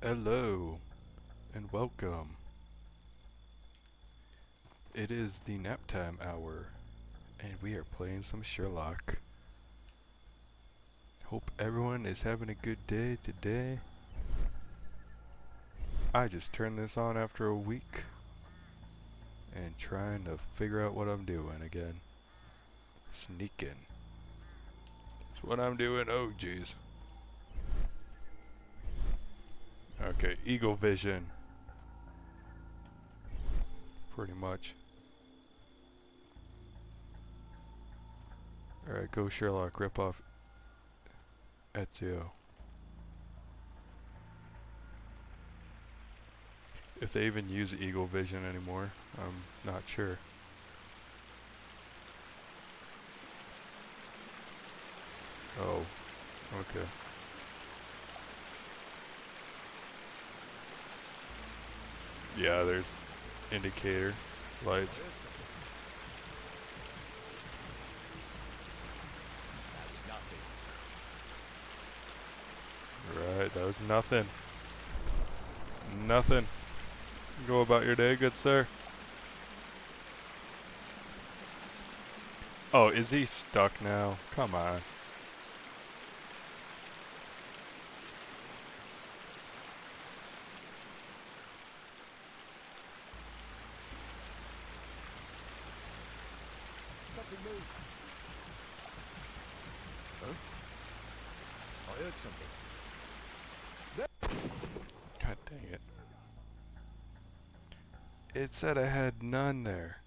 Hello and welcome. It is the nap time hour and we are playing some Sherlock. Hope everyone is having a good day today. I just turned this on after a week and trying to figure out what I'm doing again. Sneaking. That's what I'm doing. Oh jeez. Okay, eagle vision. Pretty much. Alright, go Sherlock, rip off Ezio. If they even use eagle vision anymore, I'm not sure. Oh, okay. Yeah, there's indicator lights. Right, that was nothing. Nothing. Go about your day, good sir. Oh, is he stuck now? Come on. Something moved. Huh? I heard something. God dang it. It said I had none there.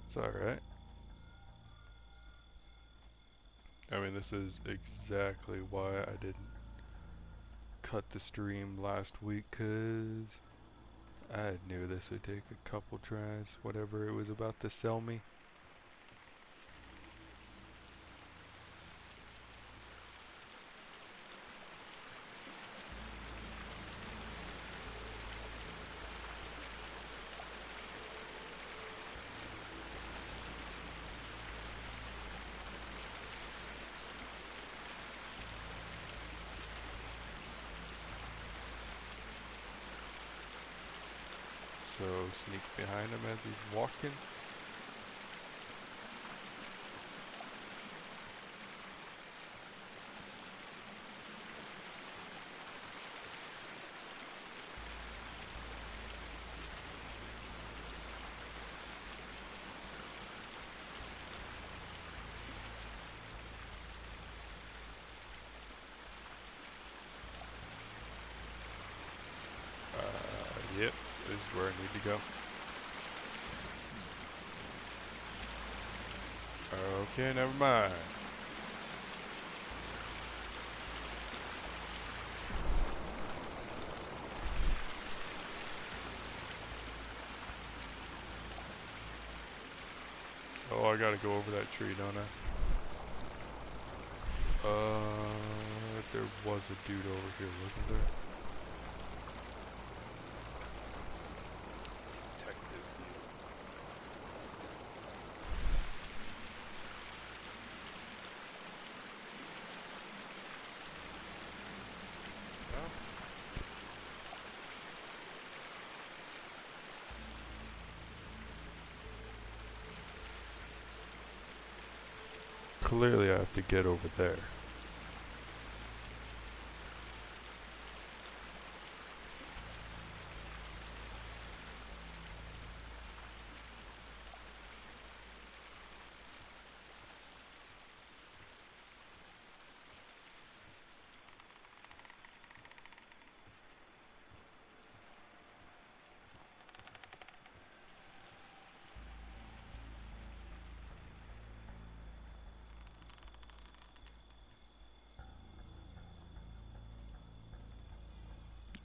It's alright. I mean, this is exactly why I didn't cut the stream last week, 'cause I knew this would take a couple tries, whatever it was about to sell me. So sneak behind him as he's walking. Yep, this is where I need to go. Okay, never mind. Oh, I gotta go over that tree, don't I? There was a dude over here, wasn't there? Detective view. Oh. Clearly I have to get over there.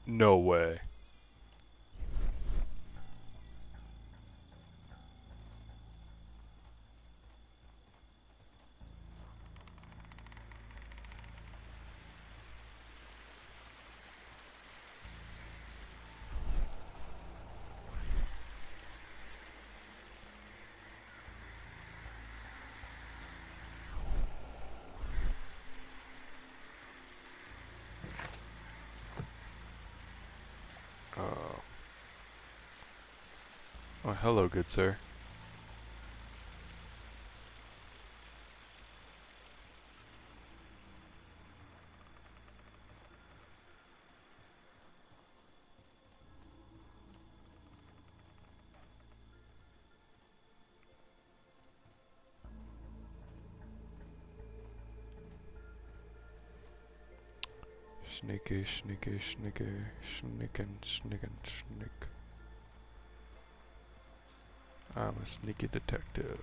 No way. Oh, hello, good sir. Sneaky, sneaky, sneaky, sneakin', sneakin', sneak. I'm a sneaky detective.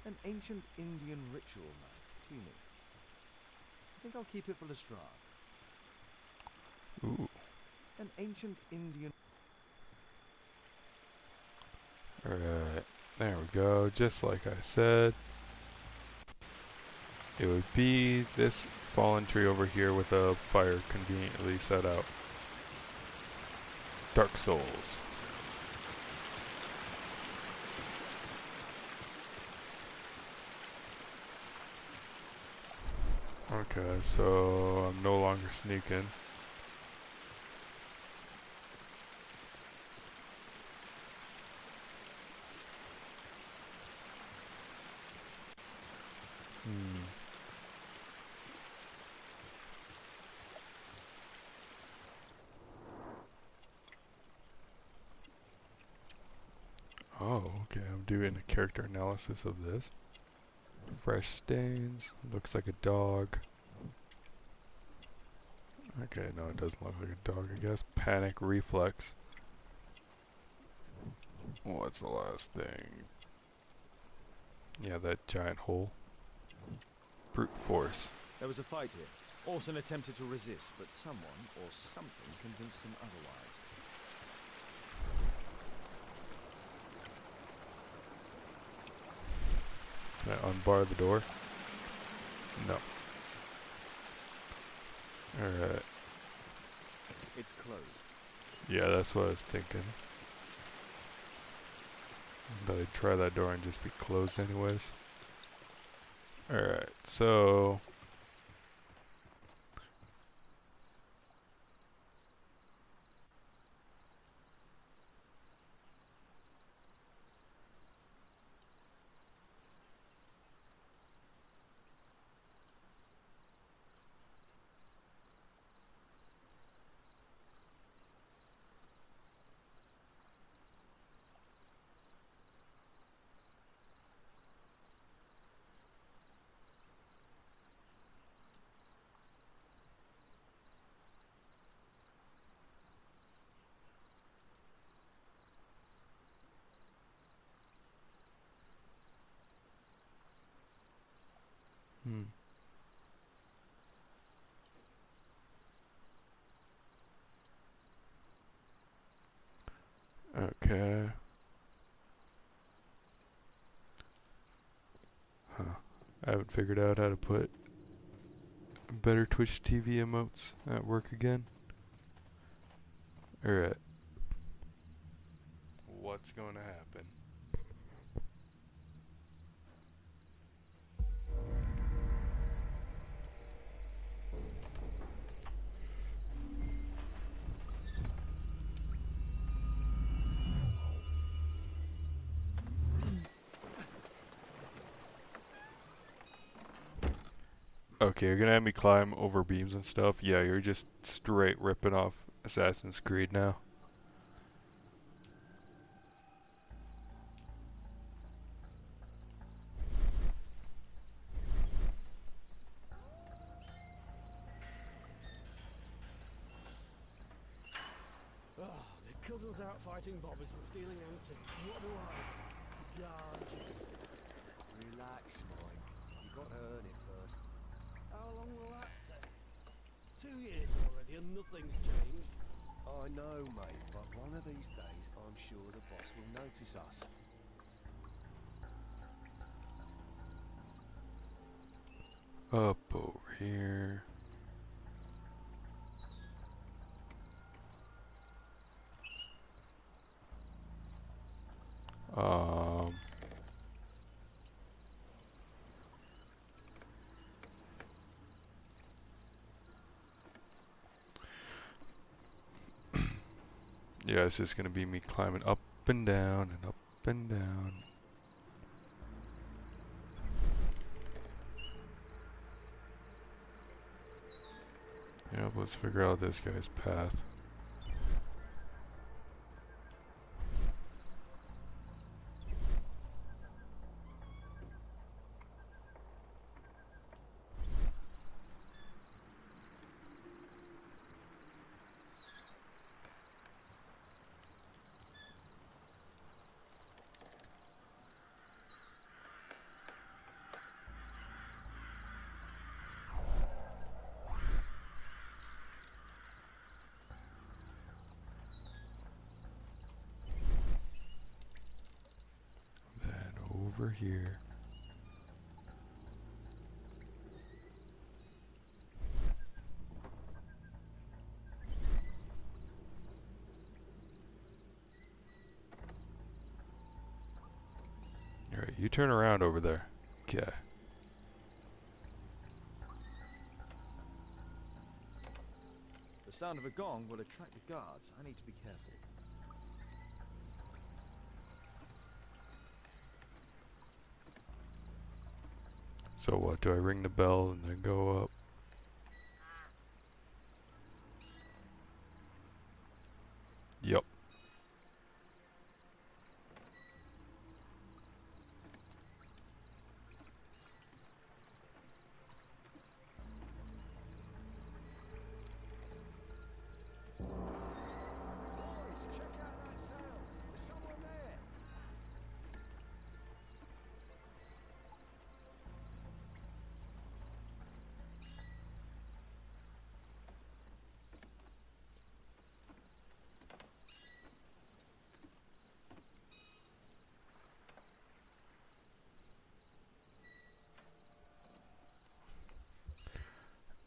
An ancient Indian ritual knife, tuning. I think I'll keep it for Lestrade. Ooh. An ancient Indian... Alright. There we go. Just like I said. It would be this fallen tree over here with a fire conveniently set out. Dark Souls. Okay, so I'm no longer sneaking. Oh, okay, I'm doing a character analysis of this. Fresh stains, looks like a dog. Okay, no, it doesn't look like a dog, I guess. Panic reflex. What's the last thing? Yeah, that giant hole. Brute force. There was a fight here. Orson attempted to resist, but someone or something convinced him otherwise. Can I unbar the door? No. Alright. It's closed. Yeah, that's what I was thinking. That I'd try that door and just be closed anyways. Alright, so... Okay. Huh. I haven't figured out how to put better Twitch TV emotes at work again. Alright. What's going to happen? Okay, you're gonna have me climb over beams and stuff? Yeah, you're just straight ripping off Assassin's Creed now. My cousin's out fighting bobbies and stealing antiques. What do I? Garages. Relax, Mike. You got to earn it first. How long will that take? 2 years already and nothing's changed. I know, mate, but one of these days I'm sure the boss will notice us. Up over here. Yeah, it's just gonna be me climbing up and down and up and down. Yep, let's figure out this guy's path. Then over here. Alright, you turn around over there. Okay. The sound of a gong will attract the guards. I need to be careful. So what, do I ring the bell and then go up? Yup. Boys, check out that sail. There's someone there.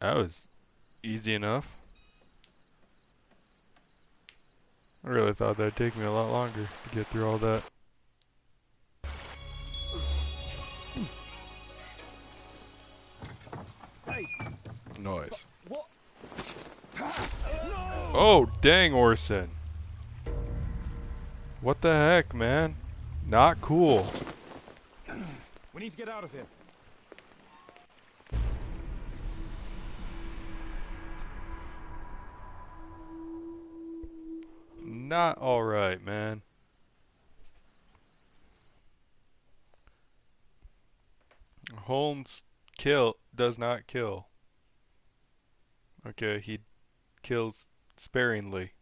That was easy enough. I really thought that'd take me a lot longer to get through all that. Hey, Noise. what? Oh, dang, Orson. What the heck, man? Not cool. We need to get out of here. Not alright, man. Holmes does not kill. Okay, he kills sparingly.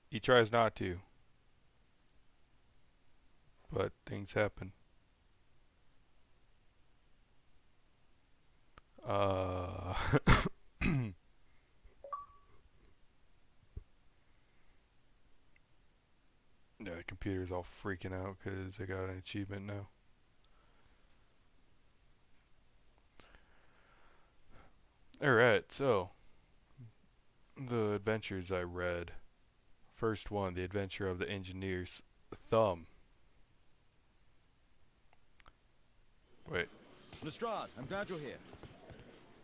He tries not to. But things happen. Yeah, the computer's all freaking out because I got an achievement now. Alright, so the adventures I read. First one, The Adventure of the Engineer's Thumb. Wait, Lestrade, I'm glad you're here.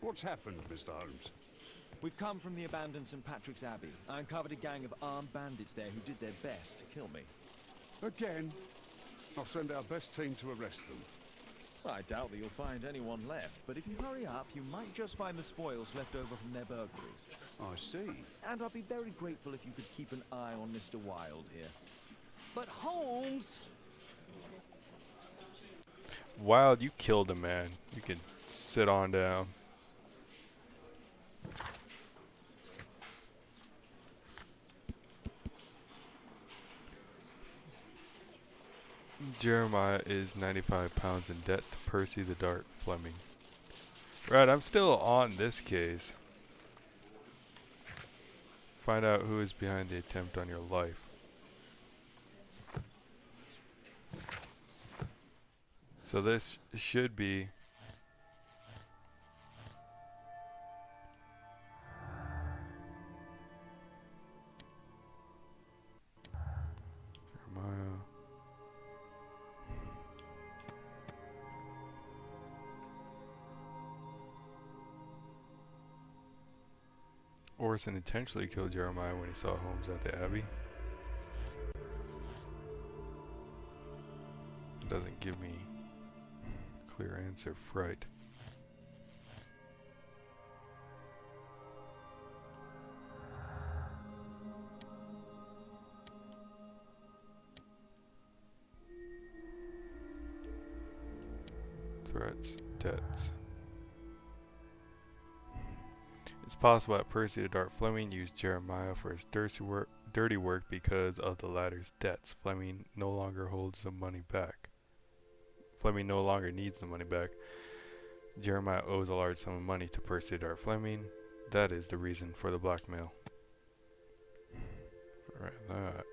What's happened, Mr. Holmes? We've come from the abandoned St. Patrick's Abbey. I uncovered a gang of armed bandits there who did their best to kill me. Again? I'll send our best team to arrest them. I doubt that you'll find anyone left, but if you hurry up, you might just find the spoils left over from their burglaries. I see. And I'd be very grateful if you could keep an eye on Mr. Wilde here. But Holmes! Wild, you killed a man. You can sit on down. Jeremiah is 95 pounds in debt to Percy the Dart Fleming. Right, I'm still on this case. Find out who is behind the attempt on your life. So this should be Jeremiah. Orson intentionally killed Jeremiah when he saw Holmes at the Abbey. Doesn't give me a clear answer. Fright. Threats. Debts. It's possible that Percy the Dart Fleming used Jeremiah for his dirty work because of the latter's debts. Fleming no longer holds the money back. Fleming no longer needs the money back. Jeremiah owes a large sum of money to Percy the Dart Fleming. That is the reason for the blackmail. Right, that.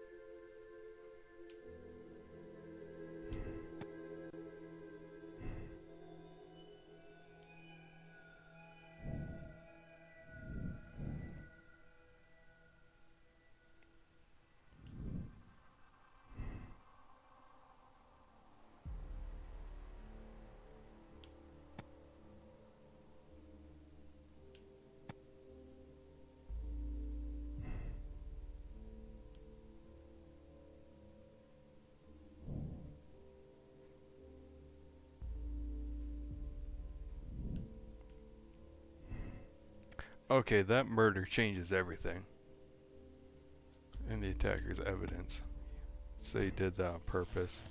Okay, that murder changes everything. And the attacker's evidence. Say he did that on purpose.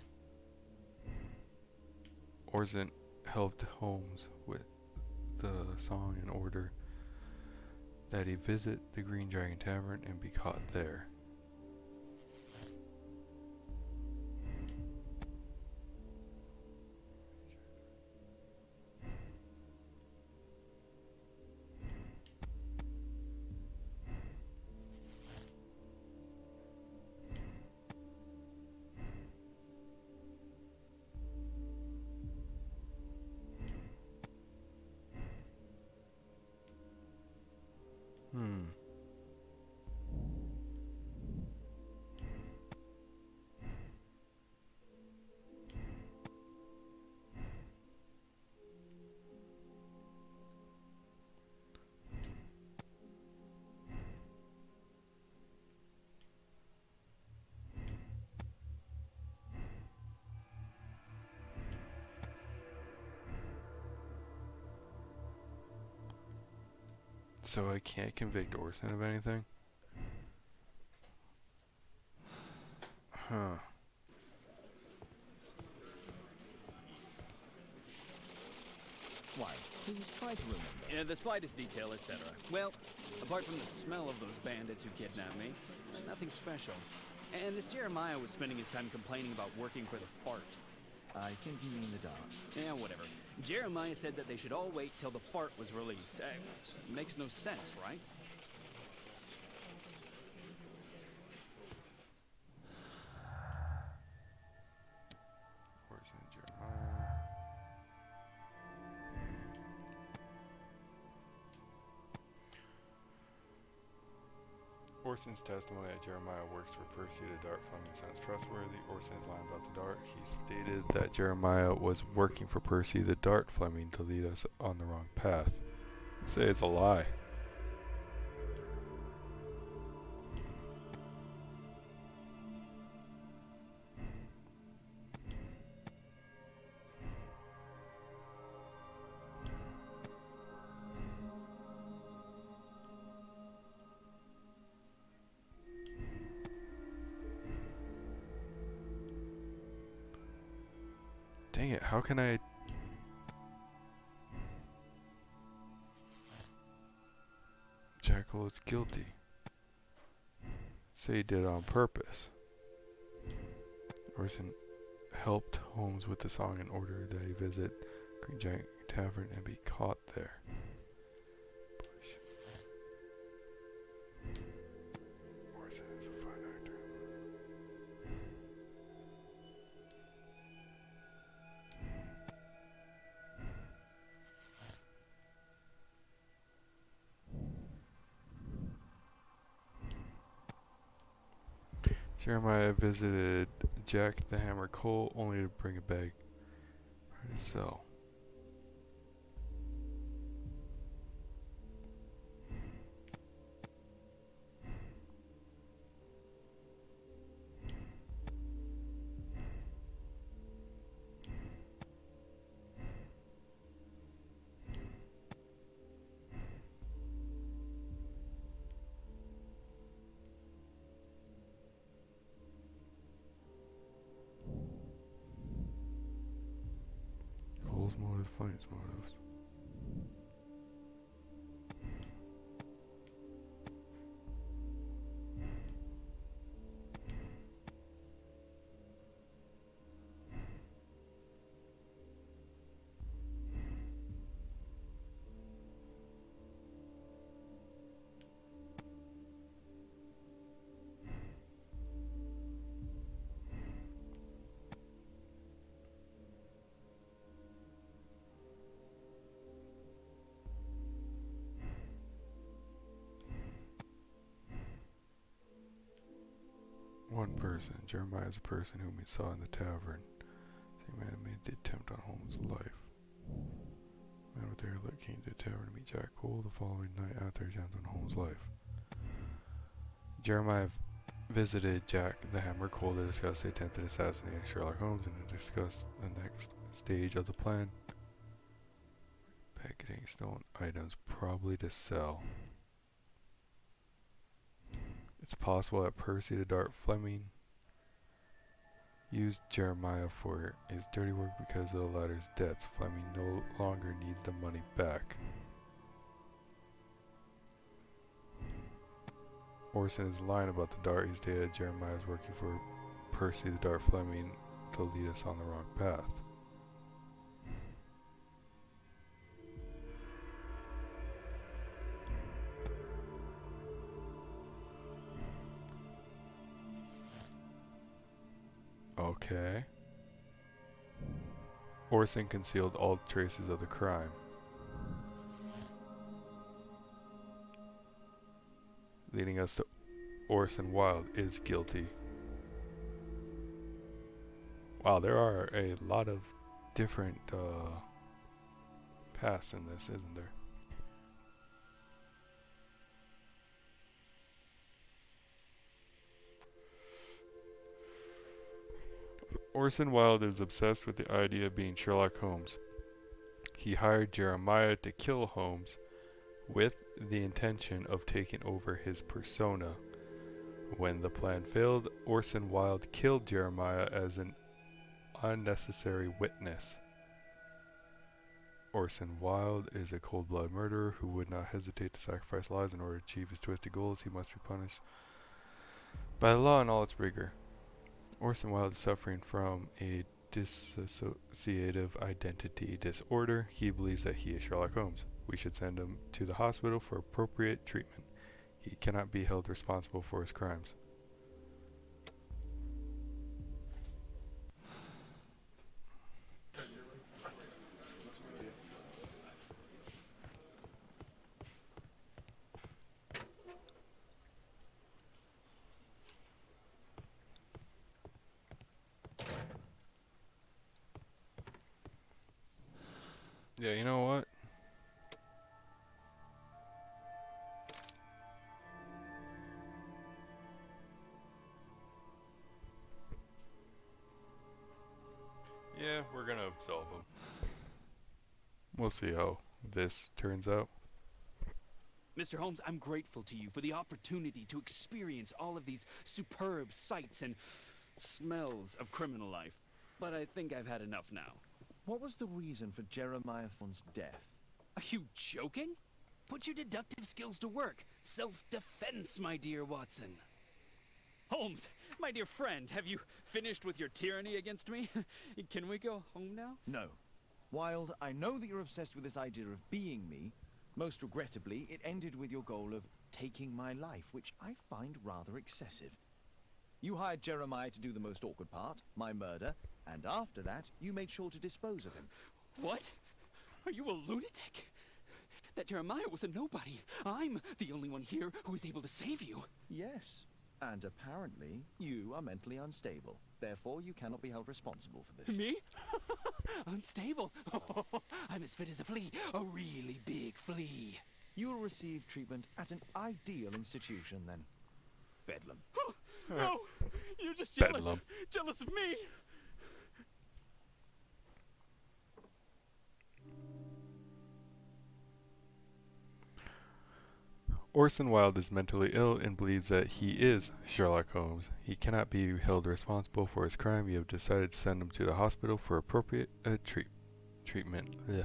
Orson helped Holmes with the song in order that he visit the Green Dragon Tavern and be caught there. So I can't convict Orson of anything? Huh. Why? Please try to remember. Yeah, the slightest detail, etc. Well, apart from the smell of those bandits who kidnapped me, nothing special. And this Jeremiah was spending his time complaining about working for the fart. I think you mean the dog. Yeah, whatever. Jeremiah said that they should all wait till the fart was released. Makes no sense, right? Orson, Jeremiah. Orson's testimony that Jeremiah works for Percy the Dart Fleming sounds trustworthy. Orson is lying about the dart. He stated that Jeremiah was working for Percy the Dart Fleming to lead us on the wrong path. Say it's a lie. Dang it, how can I... Jackal is guilty. Say he did it on purpose. Orson helped Holmes with the song in order that he visit Green Giant Tavern and be caught there. Orson is a fine actor. Jeremiah visited Jack the Hammer Cole only to bring a bag to sell. client's motives. One person. Jeremiah is a person whom he saw in the tavern. The man who made the attempt on Holmes' life. The man with the hair look came to the tavern to meet Jack Cole the following night after the attempt on Holmes' life. Jeremiah visited Jack the Hammer Cole to discuss the attempted assassination of Sherlock Holmes and to discuss the next stage of the plan. Packeting stolen items, probably to sell. It's possible that Percy the Dart Fleming used Jeremiah for his dirty work because of the latter's debts. Fleming no longer needs the money back. Orson is lying about the dart. He stated Jeremiah is working for Percy the Dart Fleming to lead us on the wrong path. Okay. Orson concealed all traces of the crime, leading us to Orson Wilde is guilty. Wow, there are a lot of different paths in this, isn't there? Orson Wilde is obsessed with the idea of being Sherlock Holmes. He hired Jeremiah to kill Holmes with the intention of taking over his persona. When the plan failed, Orson Wilde killed Jeremiah as an unnecessary witness. Orson Wilde is a cold-blooded murderer who would not hesitate to sacrifice lives in order to achieve his twisted goals. He must be punished by the law in all its rigor. Orson Wilde is suffering from a dissociative identity disorder. He believes that he is Sherlock Holmes. We should send him to the hospital for appropriate treatment. He cannot be held responsible for his crimes. Yeah, you know what? Yeah, we're gonna absolve him. We'll see how this turns out. Mr. Holmes, I'm grateful to you for the opportunity to experience all of these superb sights and smells of criminal life. But I think I've had enough now. What was the reason for Jeremiah Thorne's death? Are you joking? Put your deductive skills to work. Self-defense, my dear Watson. Holmes, my dear friend, have you finished with your tyranny against me? Can we go home now? No. Wilde, I know that you're obsessed with this idea of being me. Most regrettably, it ended with your goal of taking my life, which I find rather excessive. You hired Jeremiah to do the most awkward part, my murder, and after that, you made sure to dispose of him. What? Are you a lunatic? That Jeremiah was a nobody. I'm the only one here who is able to save you. Yes, and apparently, you are mentally unstable. Therefore, you cannot be held responsible for this. Me? Unstable? I'm as fit as a flea. A really big flea. You will receive treatment at an ideal institution, then. Bedlam. No! You're just jealous. Bedlam. Jealous of me. Orson Wilde is mentally ill and believes that he is Sherlock Holmes. He cannot be held responsible for his crime. You have decided to send him to the hospital for appropriate treatment. treatment. Yeah.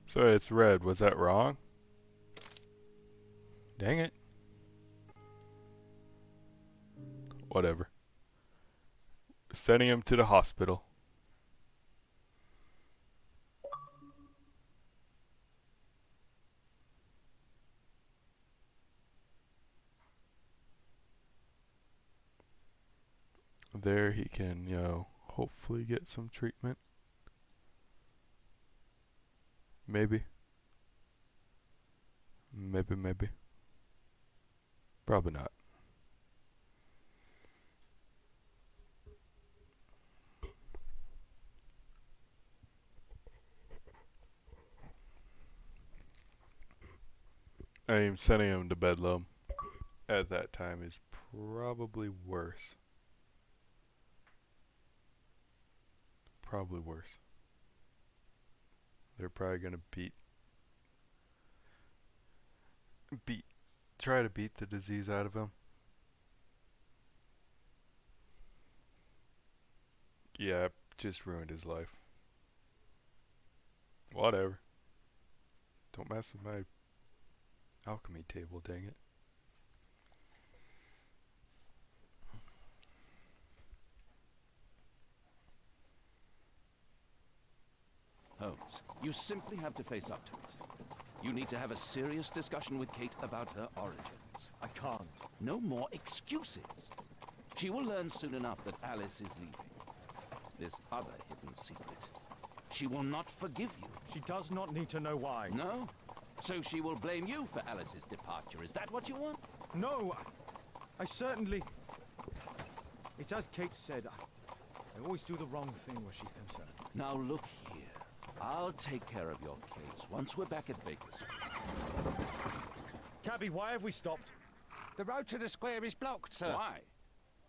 So it's red. Was that wrong? Dang it. Whatever. Sending him to the hospital. There he can, you know, hopefully get some treatment. Maybe. Maybe. Probably not. I mean, sending him to Bedlam at that time is probably worse. Probably worse. They're probably gonna try to beat the disease out of him. Yeah, it just ruined his life. Whatever. Don't mess with my alchemy table, dang it. Holmes, you simply have to face up to it. You need to have a serious discussion with Kate about her origins. I can't. No more excuses. She will learn soon enough that Alice is leaving. This other hidden secret. She will not forgive you. She does not need to know why. No? So she will blame you for Alice's departure. Is that what you want? No, I certainly... It's as Kate said, I always do the wrong thing where she's concerned. Now look here. I'll take care of your case once we're back at Baker Street. Cabby, why have we stopped? The road to the square is blocked, sir. Why?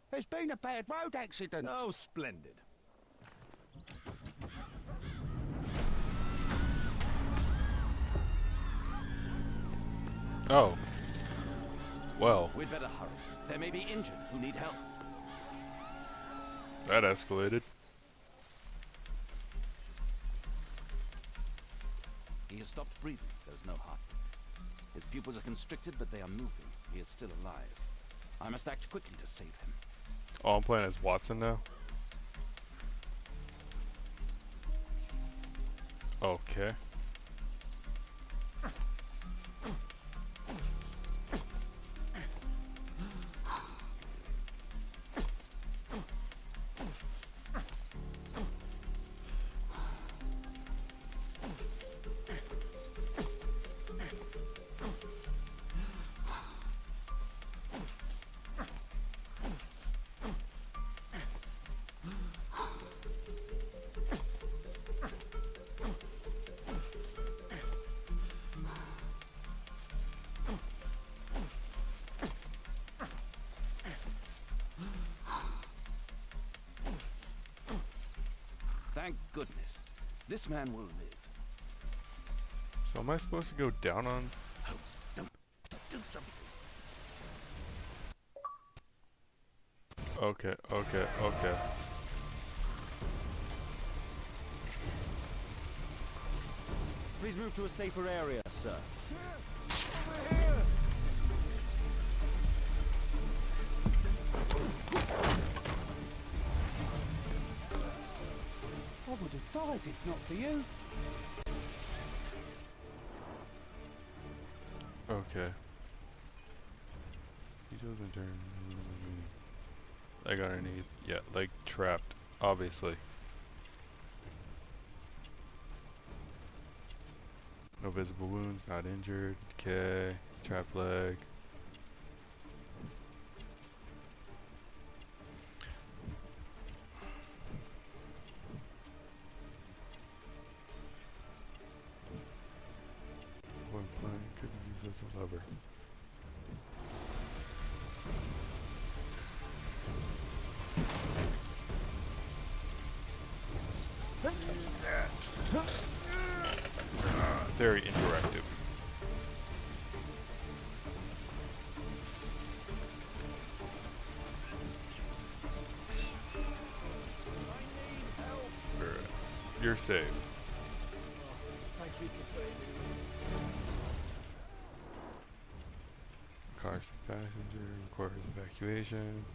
There's been a bad road accident. Oh, splendid. Oh. Well, We'd better hurry. There may be injured who need help. that escalated. He has stopped breathing. There's no heartbeat. His pupils are constricted, but they are moving. He is still alive. I must act quickly to save him. Oh, I'm playing as Watson now? Okay. Thank goodness. This man will live. So am I supposed to go down on... Holmes, don't do something. Okay. Please move to a safer area, sir. I would have died if not for you. Okay. He doesn't turn... Leg underneath. Yeah, leg trapped. Obviously. No visible wounds, not injured. Okay. Trapped leg. One plank could be used as a lever. Very interactive. you're safe. Thank you for saving me. Cars the passenger, requires evacuation.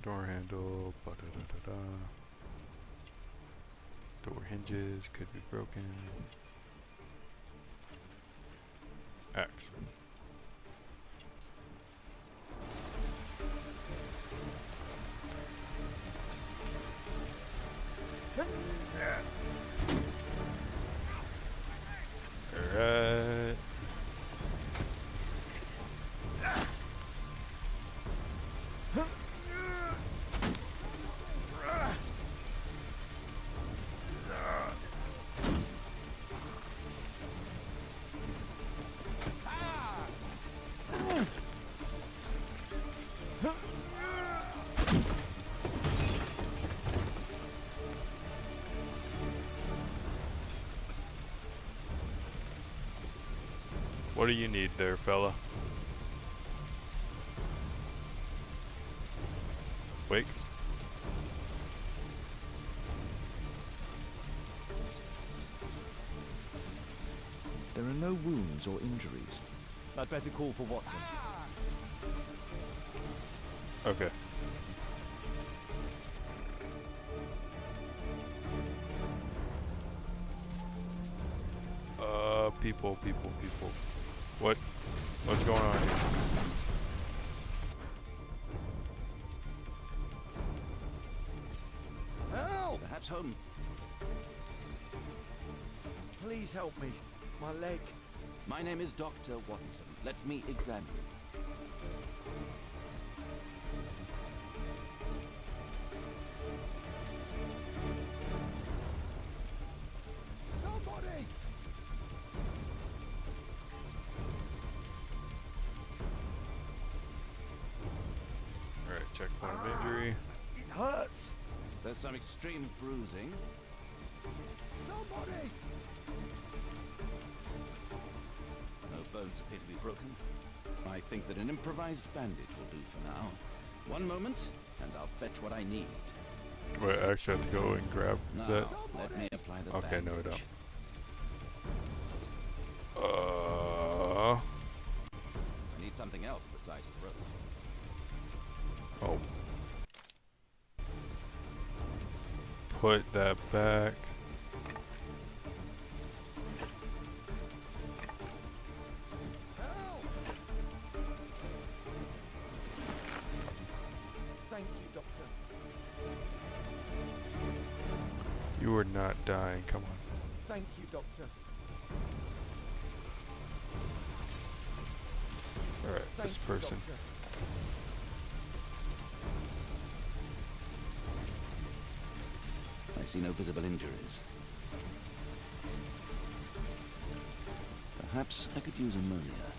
Door handle, ba da da da da. Door hinges could be broken. X. Alright. What do you need there, fella? Wake. There are no wounds or injuries. I'd better call for Watson. Okay. People. What's going on here? Help! Perhaps home. Please help me. My leg. My name is Dr. Watson. Let me examine you. Somebody! Alright, checkpoint of injury. It hurts. There's some extreme bruising. Somebody! No bones appear to be broken. I think that an improvised bandage will do for now. One moment, and I'll fetch what I need. Wait, I actually have to go and grab Now, that. let me apply the Okay, bandage. no, I don't. I need something else besides the rope. Oh. Put that back. Help! Thank you, Doctor. You are not dying. Come on. Thank you, Doctor. Alright, Thank this you, person. Doctor. I see no visible injuries. Perhaps I could use ammonia.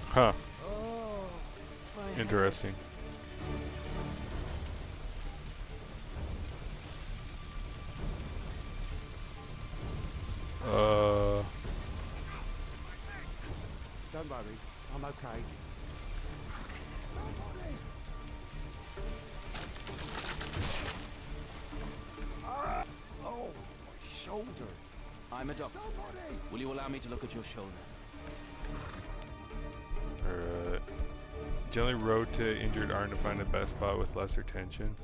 Huh. Oh, my head. Interesting. Don't worry, I'm okay. Somebody! Oh, my shoulder. I'm a doctor. Somebody! Will you allow me to look at your shoulder? Alright. Gently rotate injured arm to find the best spot with lesser tension.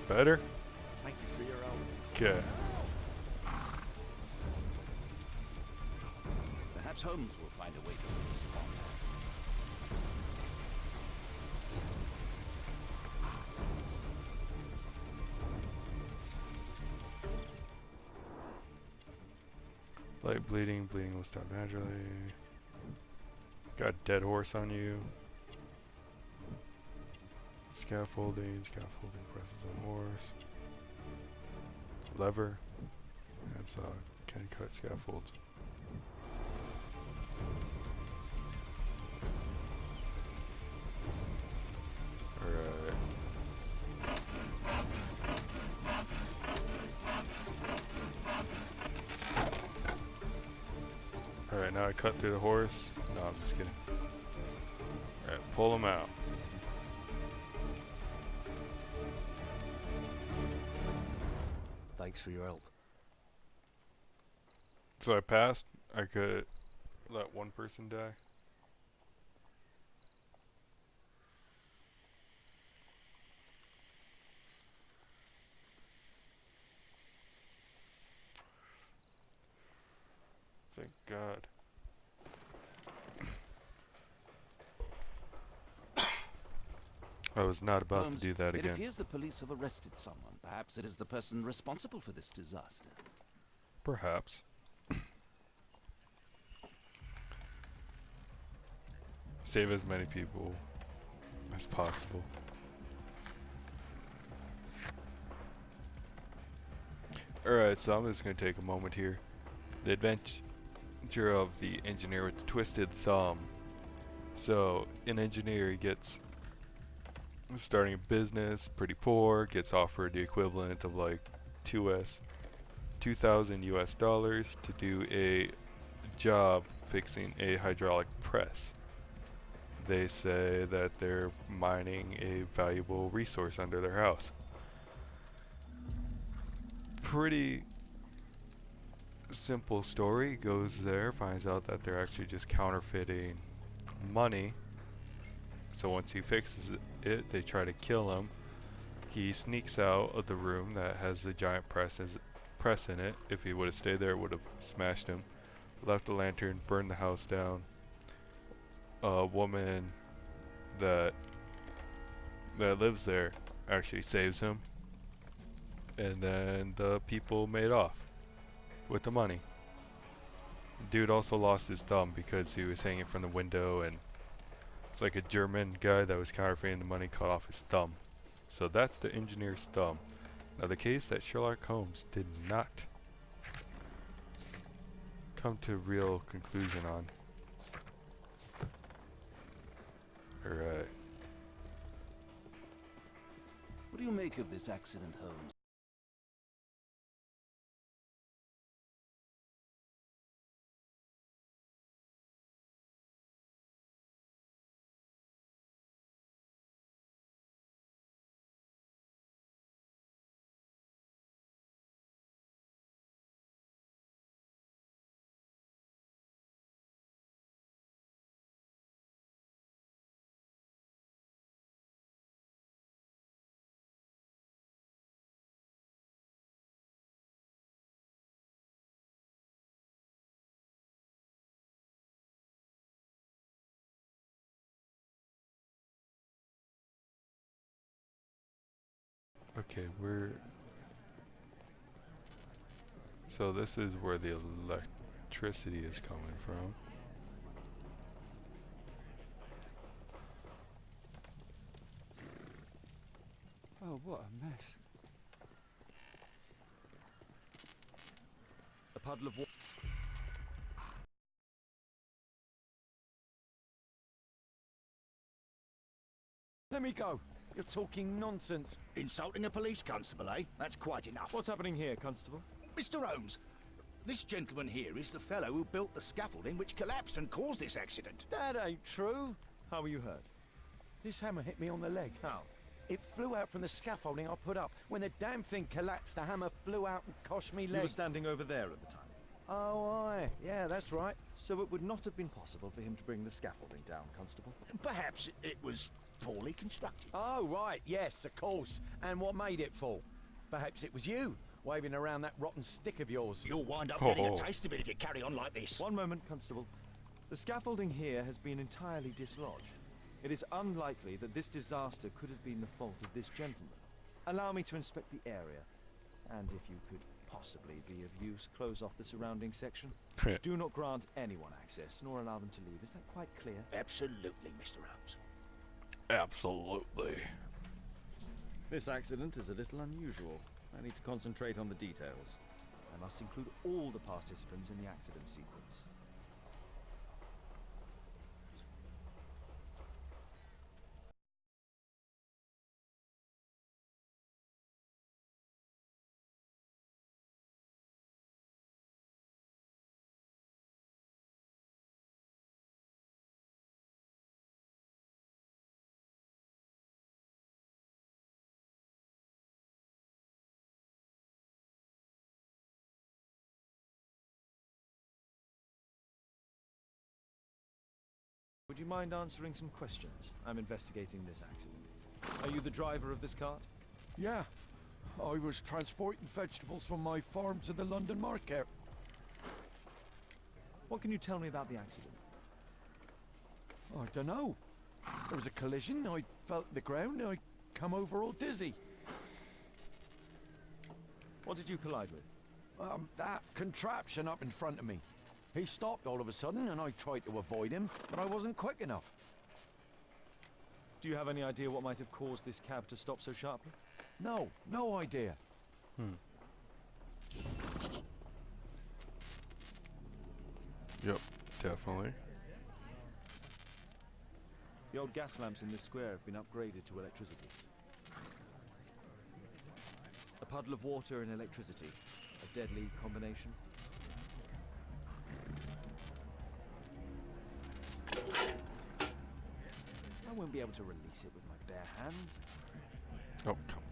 Better? Thank you for your help. Okay. Perhaps Holmes will find a way to respond. Light bleeding. Bleeding will stop naturally. Got a dead horse on you. Scaffolding. Scaffolding presses on horse. Lever. That's can cut scaffolds. Alright. Alright, now I cut through the horse. No, I'm just kidding. Alright, pull him out. Thanks for your help. So I passed. I could let one person die. Thank God. I was not about Holmes, to do that it again. appears the police have arrested someone. Perhaps it is the person responsible for this disaster. Perhaps. Save as many people as possible. Alright, so I'm just going to take a moment here. The adventure of the engineer with the twisted thumb. So, an engineer gets starting a business, pretty poor, gets offered the equivalent of like 2,000 US dollars to do a job fixing a hydraulic press. They say that they're mining a valuable resource under their house. Pretty simple story. Goes there, finds out that they're actually just counterfeiting money. So once he fixes it, they try to kill him. He sneaks out of the room that has the giant press in it. If he would have stayed there, it would have smashed him. Left the lantern, burned the house down. A woman that lives there actually saves him, and then the people made off with the money. Dude also lost his thumb because he was hanging from the window, and it's like a German guy that was counterfeiting the money cut off his thumb. So that's the engineer's thumb. Now the case that Sherlock Holmes did not come to a real conclusion on. Alright. What do you make of this accident, Holmes? Okay, so this is where the electricity is coming from. Oh, what a mess. A puddle of water. Let me go. You're talking nonsense. Insulting a police constable, eh? That's quite enough. What's happening here, Constable? Mr. Holmes, this gentleman here is the fellow who built the scaffolding which collapsed and caused this accident. That ain't true. How were you hurt? This hammer hit me on the leg. How? It flew out from the scaffolding I put up. When the damn thing collapsed, the hammer flew out and cost me You leg. were standing over there at the time. Oh, aye. Yeah, that's right. So it would not have been possible for him to bring the scaffolding down, Constable. Perhaps it was poorly constructed. Oh, right. Yes, of course. And what made it fall? Perhaps it was you, waving around that rotten stick of yours. You'll wind up getting Oh. a taste of it if you carry on like this. One moment, Constable. The scaffolding here has been entirely dislodged. It is unlikely that this disaster could have been the fault of this gentleman. Allow me to inspect the area, and if you could possibly be of use, close off the surrounding section. Do not grant anyone access, nor allow them to leave. Is that quite clear? Absolutely, Mr. Holmes. Absolutely. This accident is a little unusual. I need to concentrate on the details. I must include all the participants in the accident sequence. Would you mind answering some questions? I'm investigating this accident. Are you the driver of this cart? Yeah, I was transporting vegetables from my farm to the London market. What can you tell me about the accident? I don't know. There was a collision, I felt the ground, I come over all dizzy. What did you collide with? That contraption up in front of me. He stopped all of a sudden and I tried to avoid him, but I wasn't quick enough. Do you have any idea what might have caused this cab to stop so sharply? No, no idea. Yep, definitely. The old gas lamps in this square have been upgraded to electricity. A puddle of water and electricity. A deadly combination. I won't be able to release it with my bare hands. Oh, come.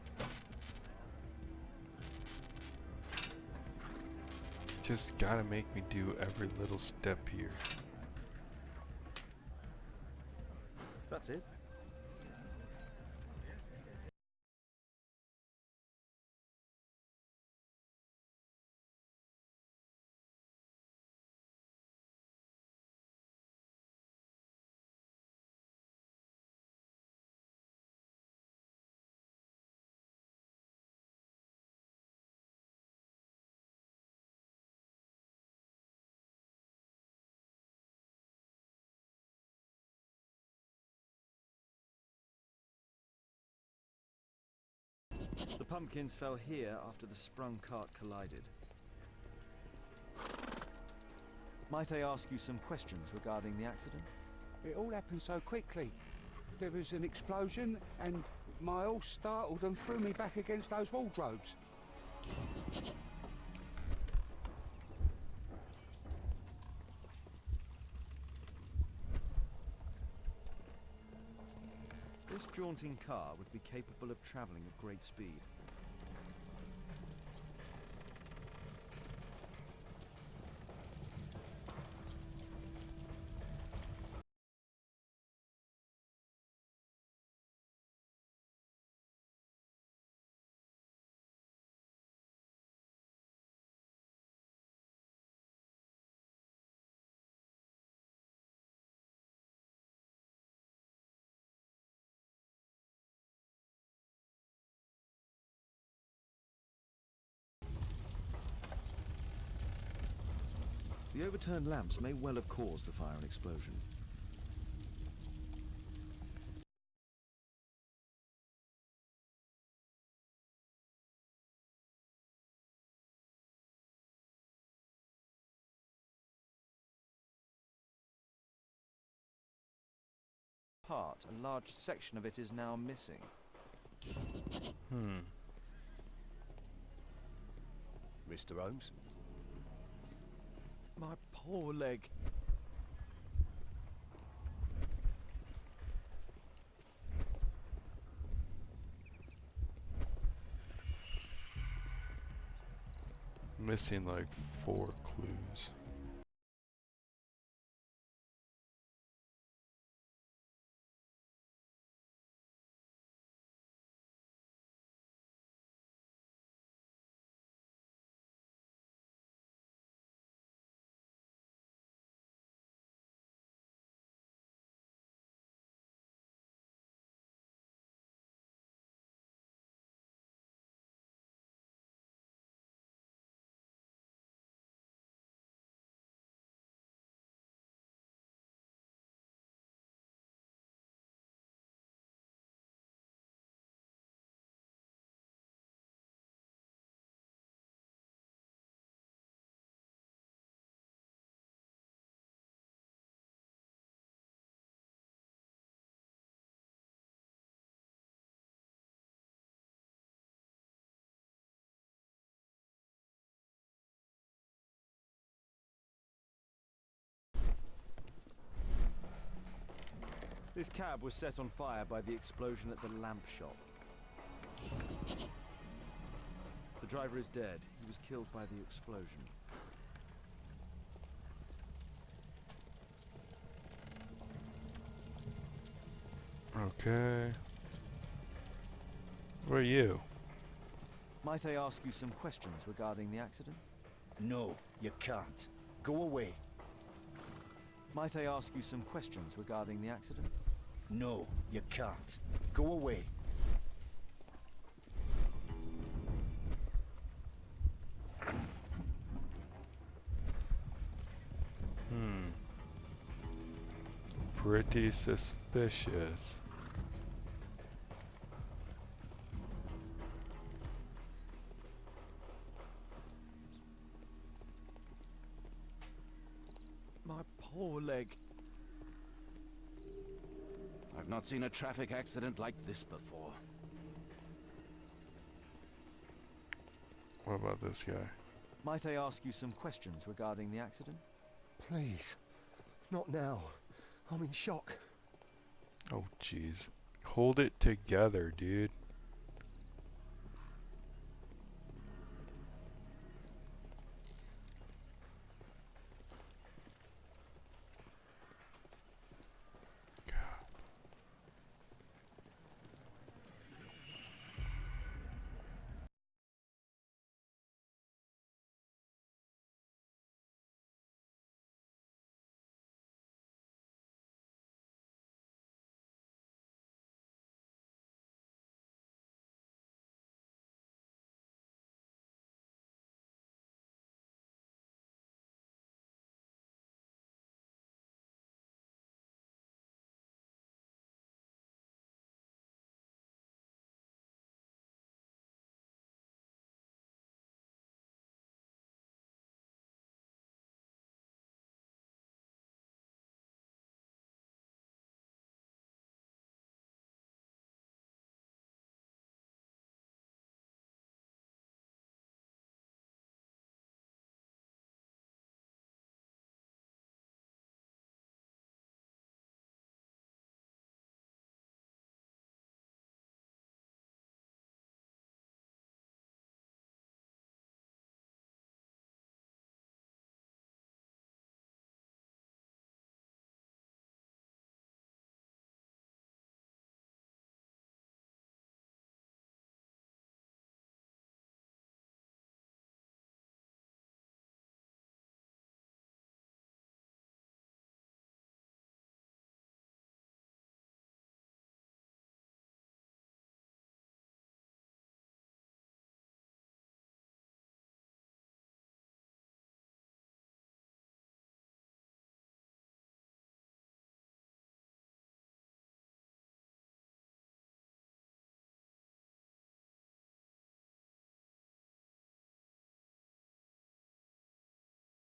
Just gotta make me do every little step here. That's it. The pumpkins fell here after the sprung cart collided. Might I ask you some questions regarding the accident? It all happened so quickly. There was an explosion, and my horse startled and threw me back against those wardrobes. This jaunting car would be capable of travelling at great speed. The overturned lamps may well have caused the fire and explosion. Part, a large section of it is now missing. Mr. Holmes? My poor leg. Missing like 4 clues. This cab was set on fire by the explosion at the lamp shop. The driver is dead. He was killed by the explosion. Okay. Where are you? Might I ask you some questions regarding the accident? No, you can't. Go away. Might I ask you some questions regarding the accident? No, you can't. Go away. Pretty suspicious. My poor leg. I've not seen a traffic accident like this before. What about this guy? Might I ask you some questions regarding the accident? Please. Not now. I'm in shock. Oh, jeez. Hold it together, dude.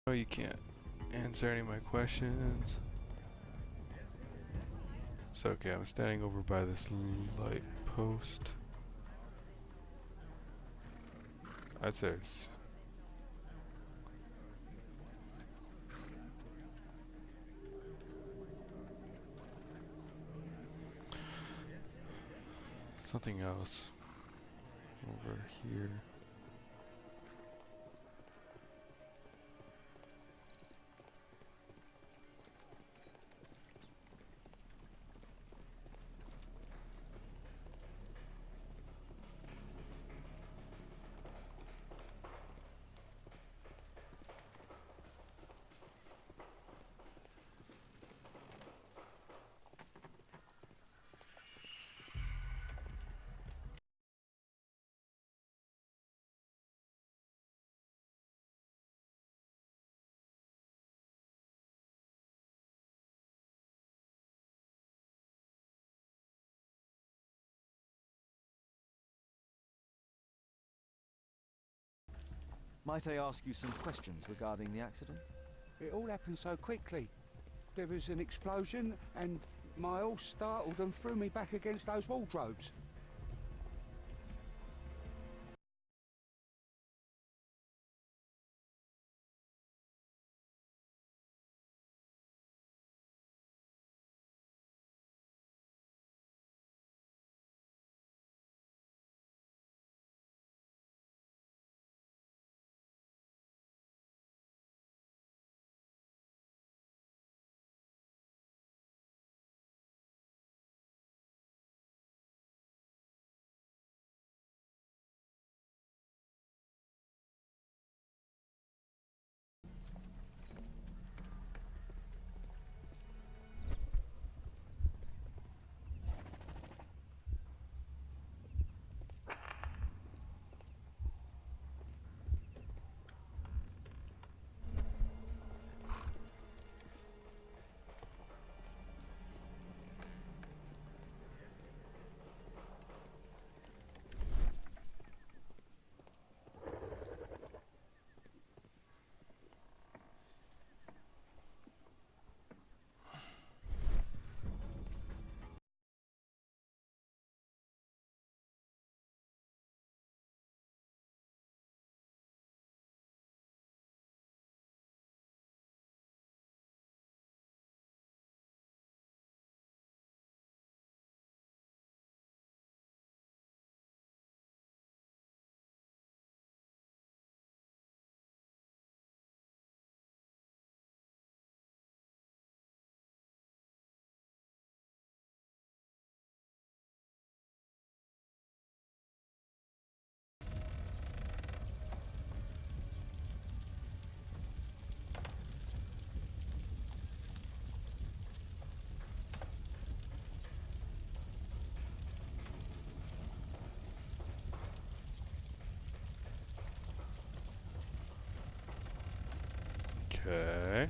Oh, you can't answer any of my questions. It's okay, I'm standing over by this light post. I'd say it's something else over here. Might I ask you some questions regarding the accident? It all happened so quickly. There was an explosion and my horse startled and threw me back against those wardrobes. Okay.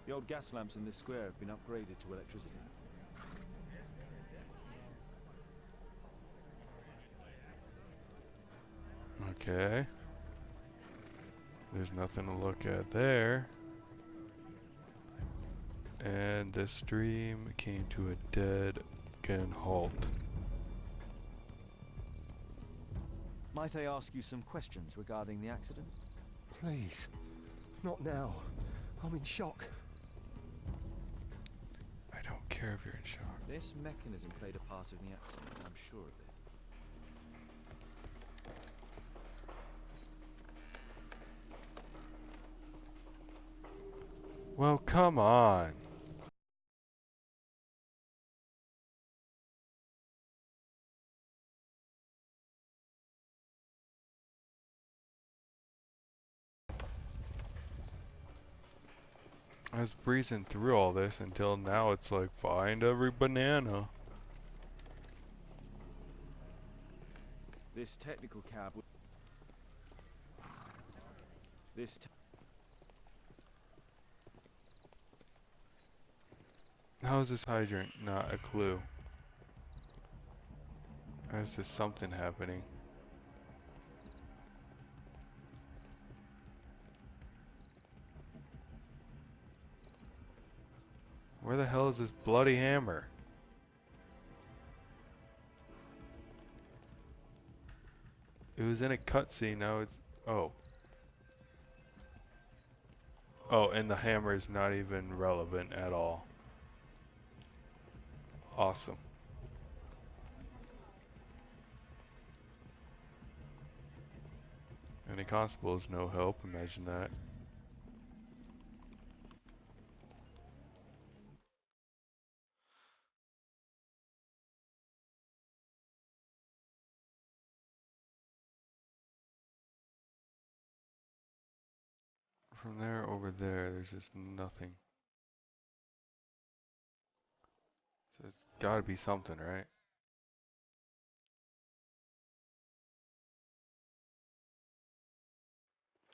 The old gas lamps in this square have been upgraded to electricity. Okay. There's nothing to look at there. And this stream came to a dead again halt. Might I ask you some questions regarding the accident? Please. Not now. I'm in shock. I don't care if you're in shock. This mechanism played a part in the accident, I'm sure of it. Well, come on. I was breezing through all this until now it's like, find every banana. This technical cab... This... How is this hydrant not a clue? Or is there something happening? Where the hell is this bloody hammer? It was in a cutscene, now it's... Oh. Oh, and the hammer is not even relevant at all. Awesome. And the constable is no help, imagine that. From there over there, there's just nothing. So it's gotta be something, right?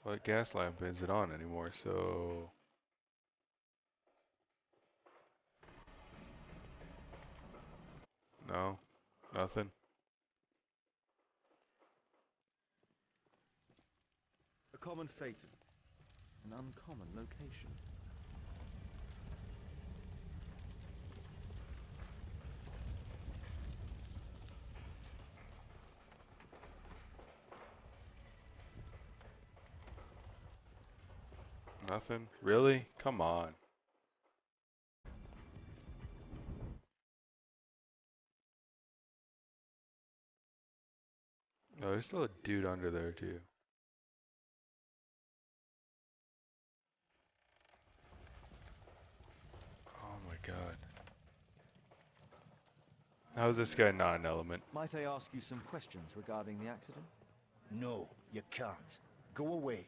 What gas lamp is it on anymore, so... No, nothing. A common phaeton. An uncommon location. Nothing? Really? Come on. No, there's still a dude under there too. Oh my god. How is this guy not an element? Might I ask you some questions regarding the accident? No, you can't. Go away.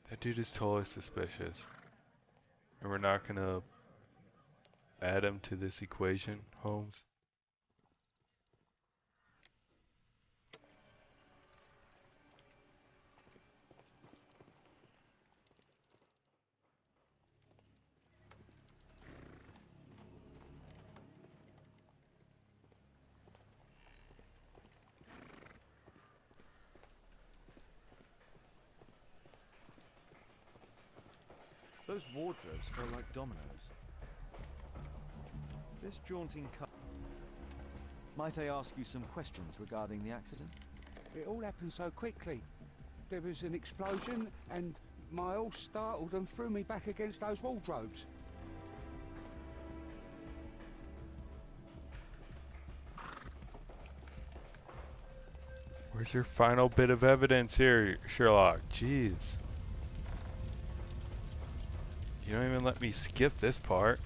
That dude is totally suspicious. And we're not gonna add him to this equation, Holmes. Those wardrobes feel like dominoes. This jaunting cut. Might I ask you some questions regarding the accident? It all happened so quickly. There was an explosion, and my horse startled and threw me back against those wardrobes. Where's your final bit of evidence here, Sherlock? Jeez. You don't even let me skip this part.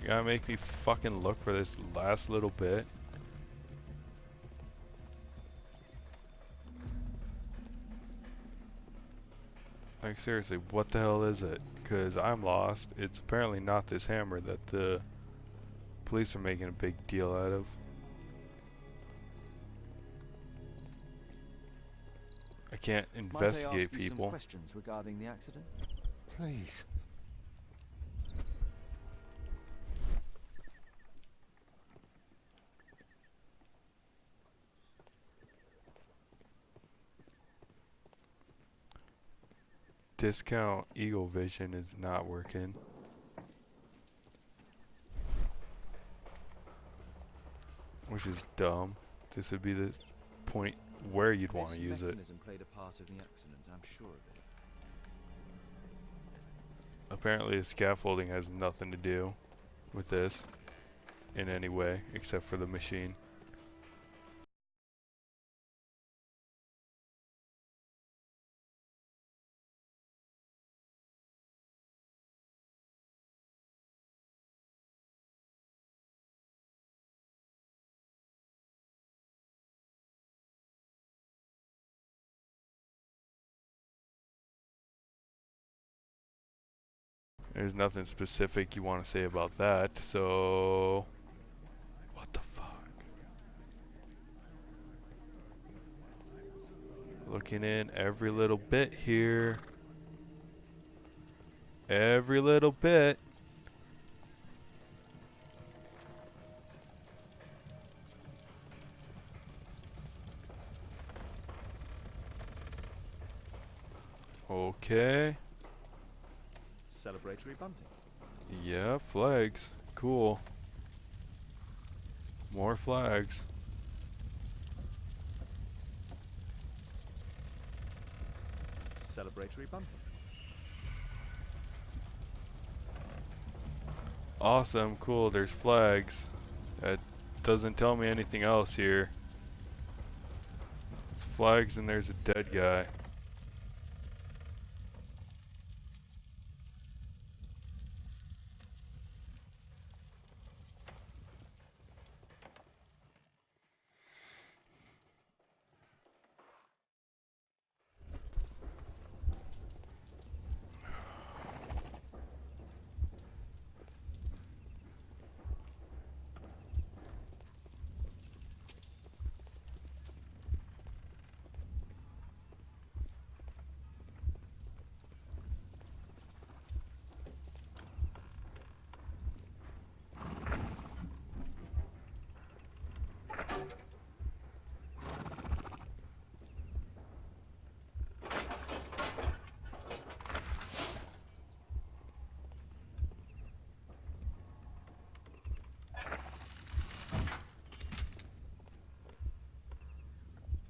You gotta make me fucking look for this last little bit. Like seriously, what the hell is it? Cause I'm lost. It's apparently not this hammer that the police are making a big deal out of. I can't investigate Might I ask you people. some questions regarding the accident? Please. Discount Eagle Vision is not working. Which is dumb. This would be the point where you'd want to use it. This mechanism played a part of the accident, I'm sure of it. Apparently the scaffolding has nothing to do with this in any way except for the machine. There's nothing specific you want to say about that, so what the fuck? Looking in every little bit here. Every little bit. Okay. Celebratory bunting. Yeah, flags. Cool. More flags. Celebratory bunting. Awesome, cool, there's flags. That doesn't tell me anything else here. There's flags and there's a dead guy.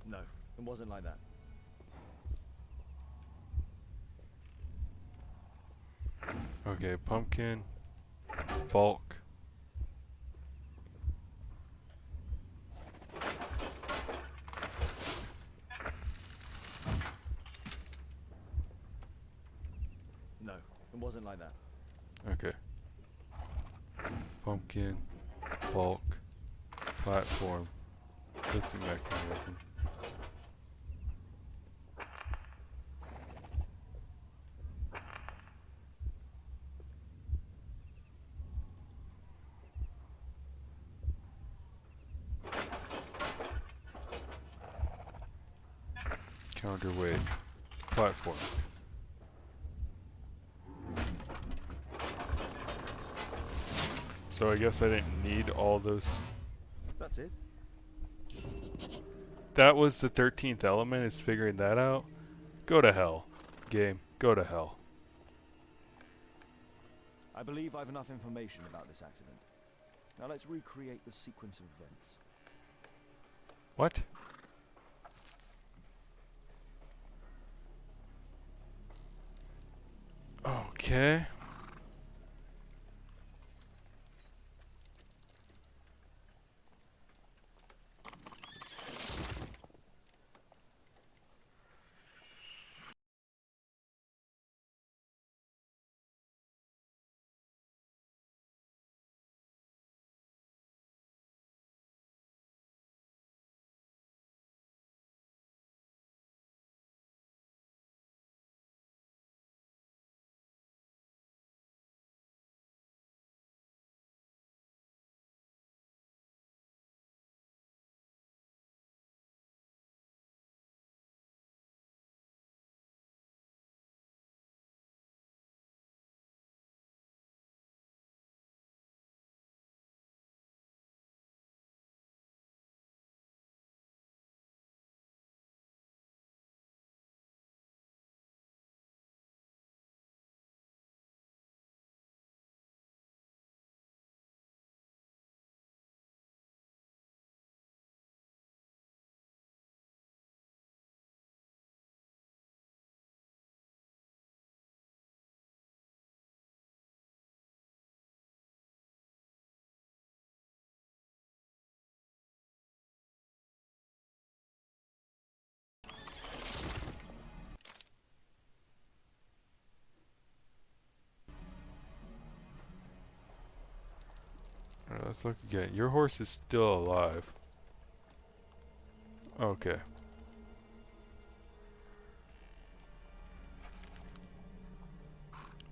No, it wasn't like that. Okay, pumpkin, bulk. No, it wasn't like that. Okay. Pumpkin, bulk, platform, lifting mechanism. Counterweight. Platform. So I guess I didn't need all those. That's it. That was the 13th element, is figuring that out. Go to hell. Game, go to hell. I believe I've enough information about this accident. Now let's recreate the sequence of events. What? Okay. Alright, let's look again. Your horse is still alive. Okay.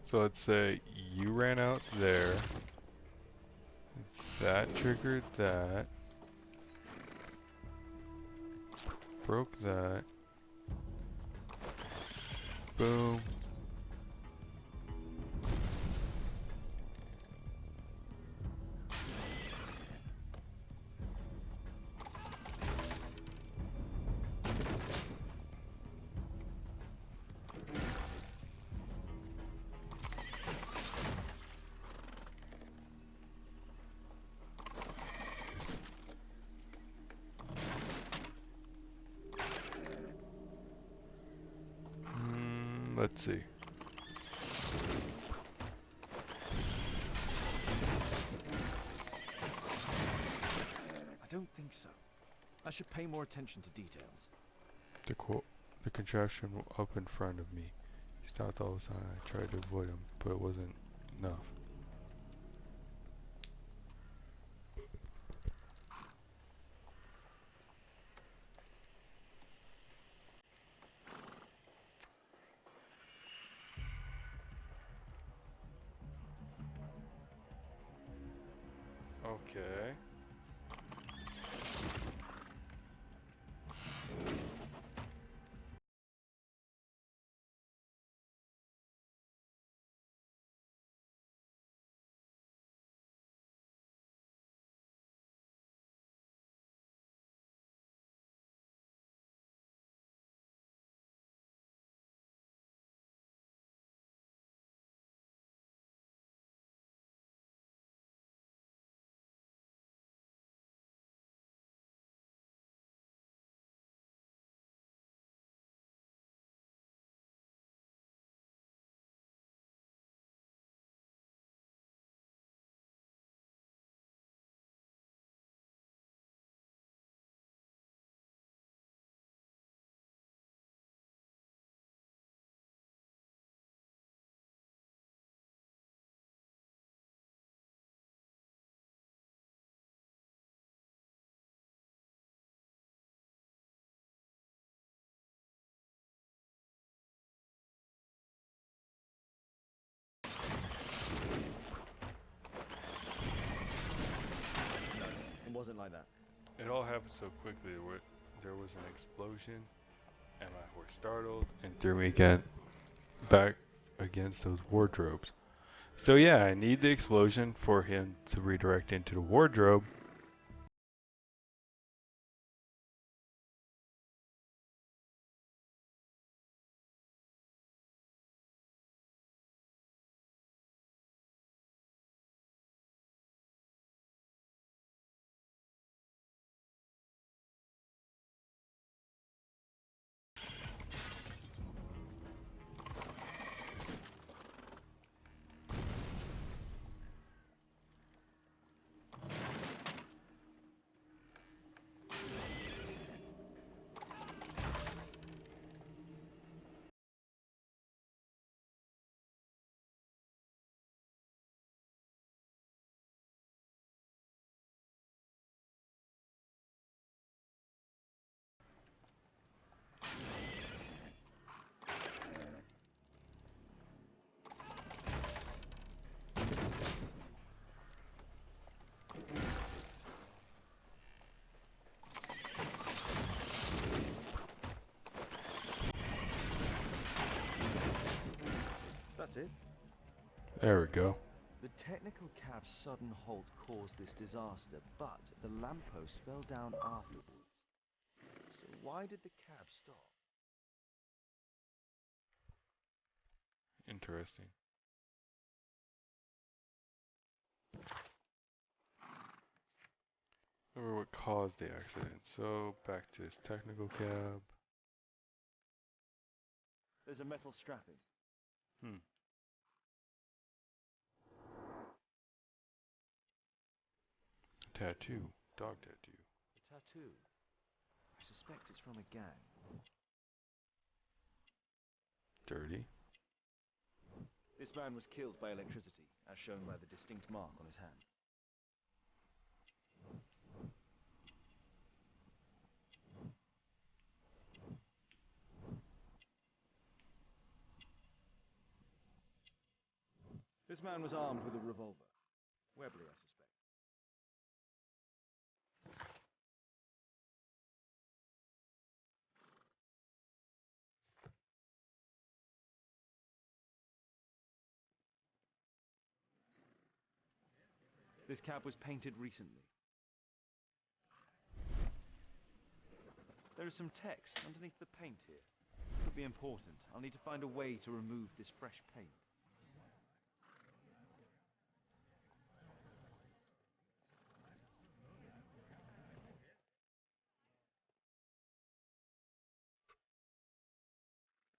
So let's say you ran out there. That triggered that. Broke that. Boom. Let's see. I don't think so. I should pay more attention to details. The contraption up in front of me. He stopped all the time. I tried to avoid him, but it wasn't enough. Okay. It wasn't like that. It all happened so quickly. There was an explosion, and my horse startled and threw me again back against those wardrobes. So yeah, I need the explosion for him to redirect into the wardrobe. That's it. There we go. The technical cab's sudden halt caused this disaster, but the lamppost fell down afterwards. So why did the cab stop? Interesting. Remember what caused the accident. So back to this technical cab. There's a metal strapping. Hmm. Tattoo. Dog tattoo. A tattoo. I suspect it's from a gang. Dirty. This man was killed by electricity, as shown by the distinct mark on his hand. This man was armed with a revolver. Webley, I suspect. This cab was painted recently. There is some text underneath the paint here. Could be important. I'll need to find a way to remove this fresh paint.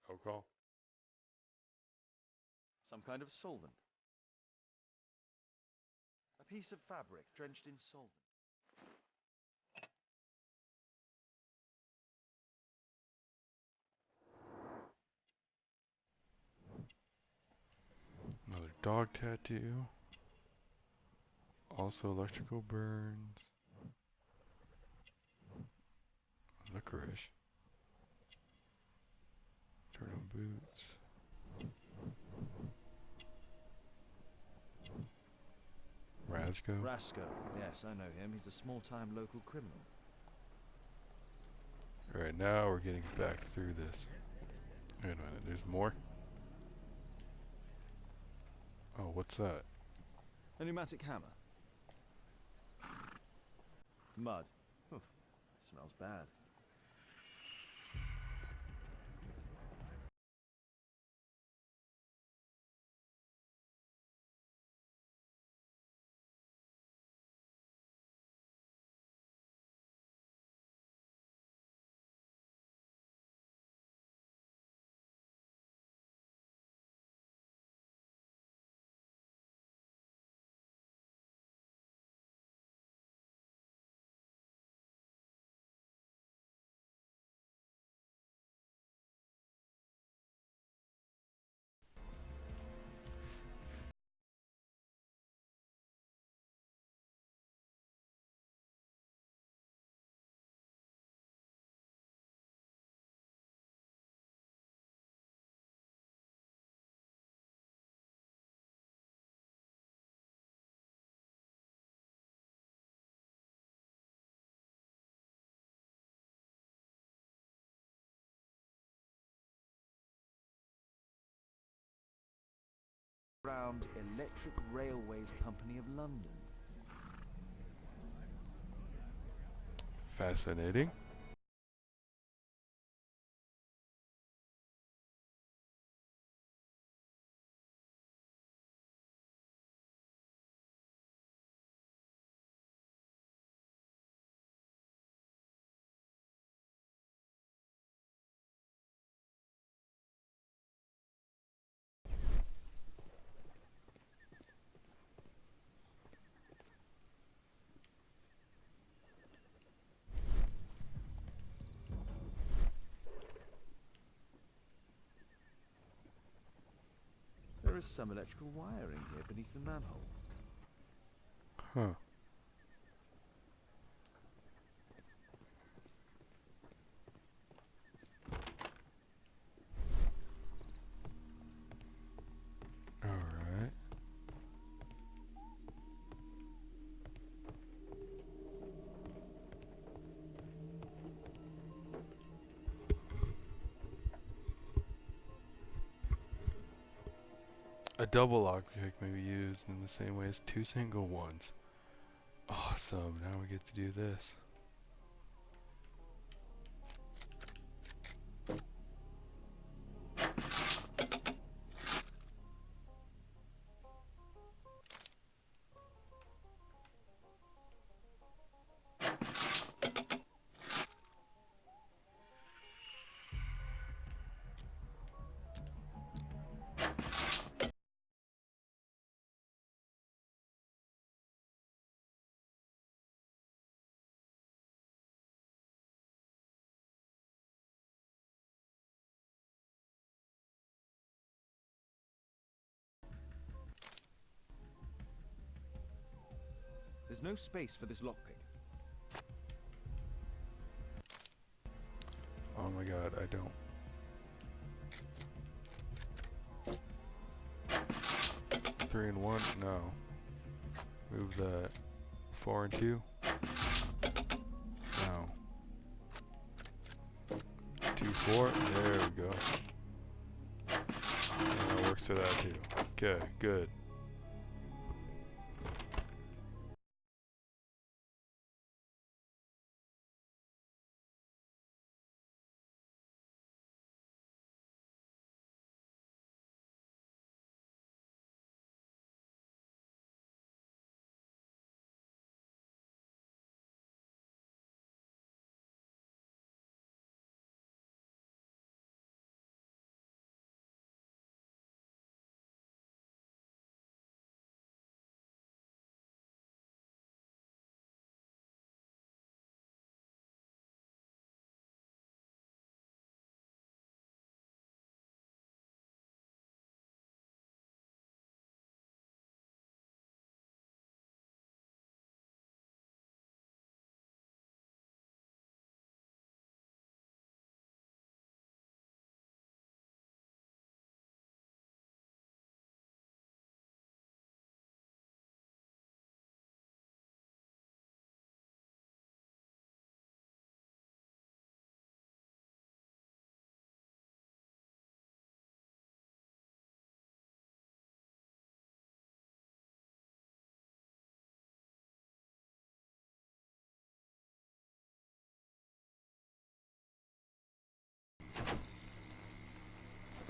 Alcohol. Some kind of solvent. A piece of fabric drenched in solvent. Another dog tattoo. Also electrical burns. Licorice. Turn on boots. Rasco. Rasco. Yes, I know him. He's a small-time local criminal. Alright, now we're getting back through this. Wait a minute, there's more? Oh, what's that? A pneumatic hammer. Mud. Oof, smells bad. Underground Electric Railways Company of London. Fascinating. There is some electrical wiring here beneath the manhole. Huh. Alright. A double object may be used in the same way as two single ones. Awesome, now we get to do this. There's no space for this lockpick. Oh my god, I don't. 3 and 1? No. Move that. 4 and 2? No. 2, 4? There we go. And that works for that too. Okay, good.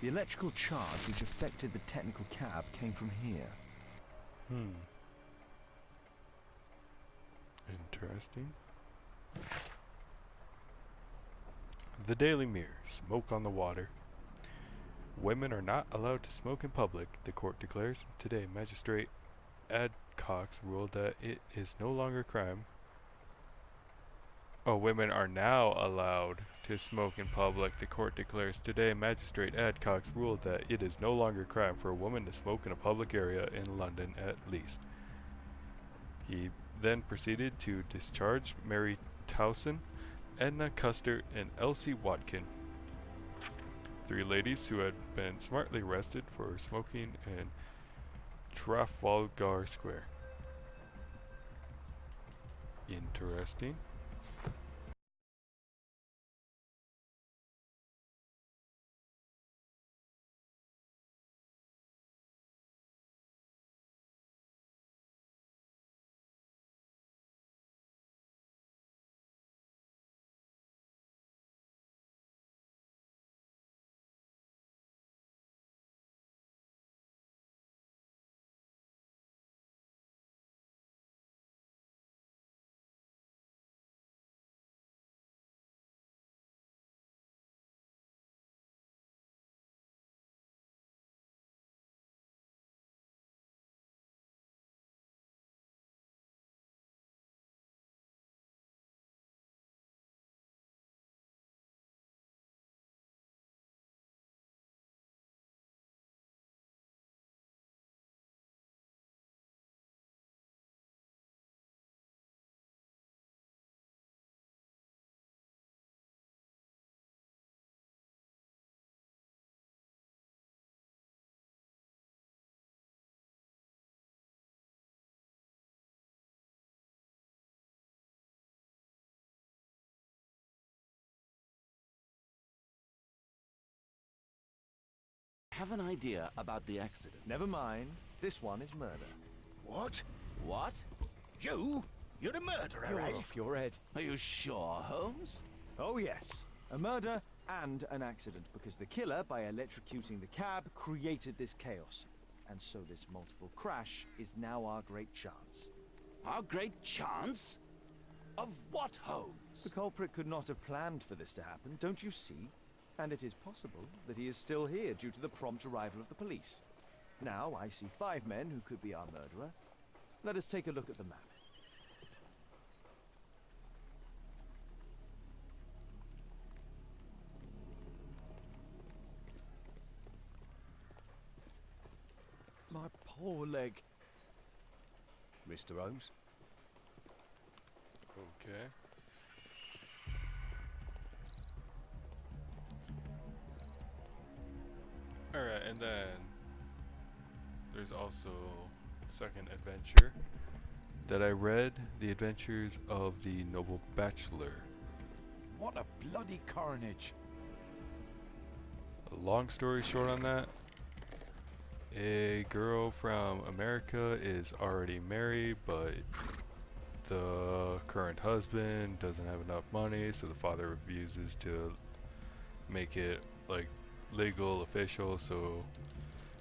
The electrical charge which affected the technical cab came from here. Interesting. The Daily Mirror. Smoke on the water. Women are not allowed to smoke in public, the court declares. Today, Magistrate Adcox ruled that it is no longer a crime. Oh, women are now allowed to smoke in public, the court declares. Today, Magistrate Adcox ruled that it is no longer a crime for a woman to smoke in a public area in London, at least. He then proceeded to discharge Mary Towson, Edna Custer, and Elsie Watkin, 3 ladies who had been smartly arrested for smoking in Trafalgar Square. Interesting. have an idea about the accident. Never mind. This one is murder. What? What? You? You're the murderer, You're eh? off your head. Are you sure, Holmes? Oh, yes. A murder and an accident, because the killer, by electrocuting the cab, created this chaos. And so this multiple crash is now our great chance. Our great chance? Of what, Holmes? The culprit could not have planned for this to happen, don't you see? And it is possible that he is still here due to the prompt arrival of the police. Now I see 5 men who could be our murderer. Let us take a look at the map. My poor leg. Mr. Holmes? Okay. Alright, and then there's also second adventure that I read, The Adventures of the Noble Bachelor. What a bloody carnage. Long story short on that, a girl from America is already married, but the current husband doesn't have enough money, so the father refuses to make it like legal, official, so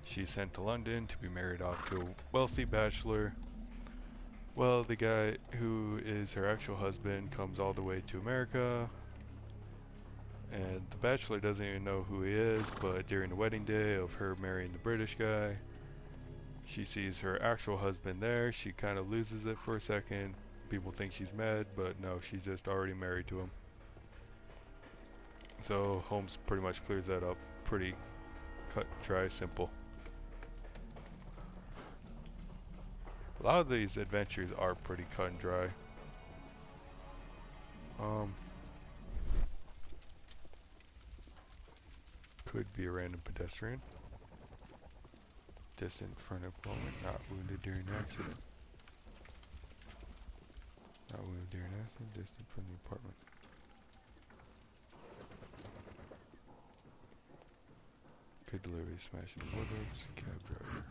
she's sent to London to be married off to a wealthy bachelor. Well, the guy who is her actual husband comes all the way to America, and the bachelor doesn't even know who he is, but during the wedding day of her marrying the British guy, she sees her actual husband there. She kind of loses it for a second. People think she's mad, but no, she's just already married to him. So Holmes pretty much clears that up. Pretty cut, dry, simple. A lot of these adventures are pretty cut and dry. Could be a random pedestrian. Distant front employment, not wounded during accident. Not wounded during accident, distant from the apartment. Could delivery smashing woodworks, cab driver.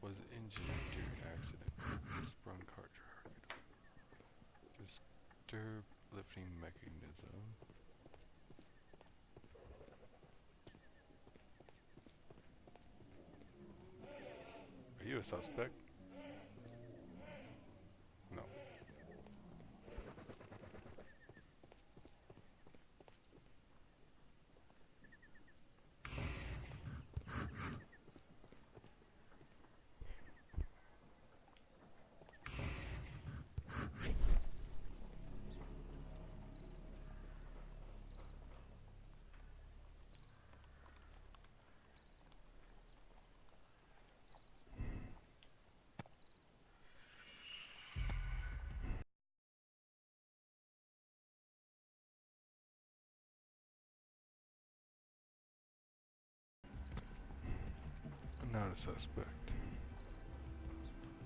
Was injured during accident. Sprung car driver. Disturb lifting mechanism. Are you a suspect? No. I'm not a suspect.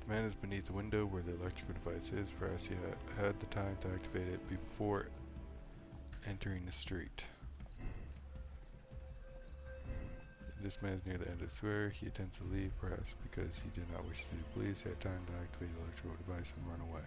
The man is beneath the window where the electrical device is. Perhaps he had the time to activate it before entering the street. This man is near the end of the square. He attempts to leave, perhaps because he did not wish to see the police. He had time to activate the electrical device and run away.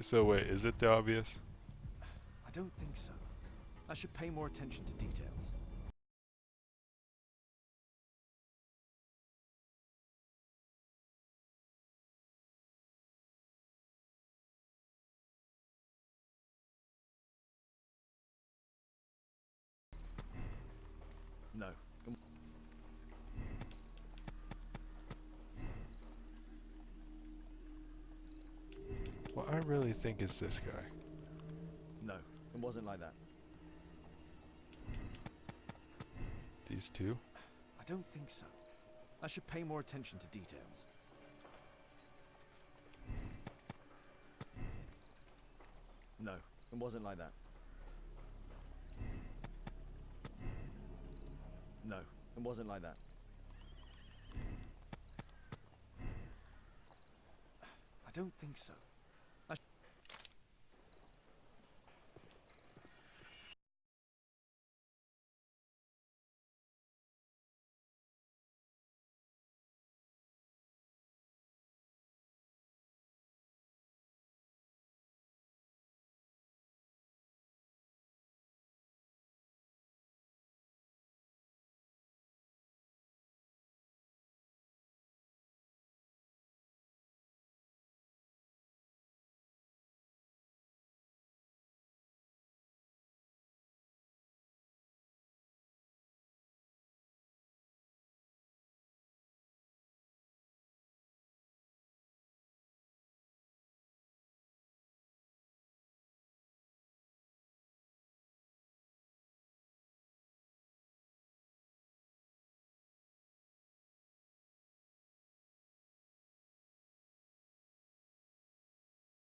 So wait, is it the obvious? I don't think so. I should pay more attention to details. No. Well, I really think it's this guy. No, it wasn't like that. These two? I don't think so. I should pay more attention to details. No, it wasn't like that. No, it wasn't like that. I don't think so.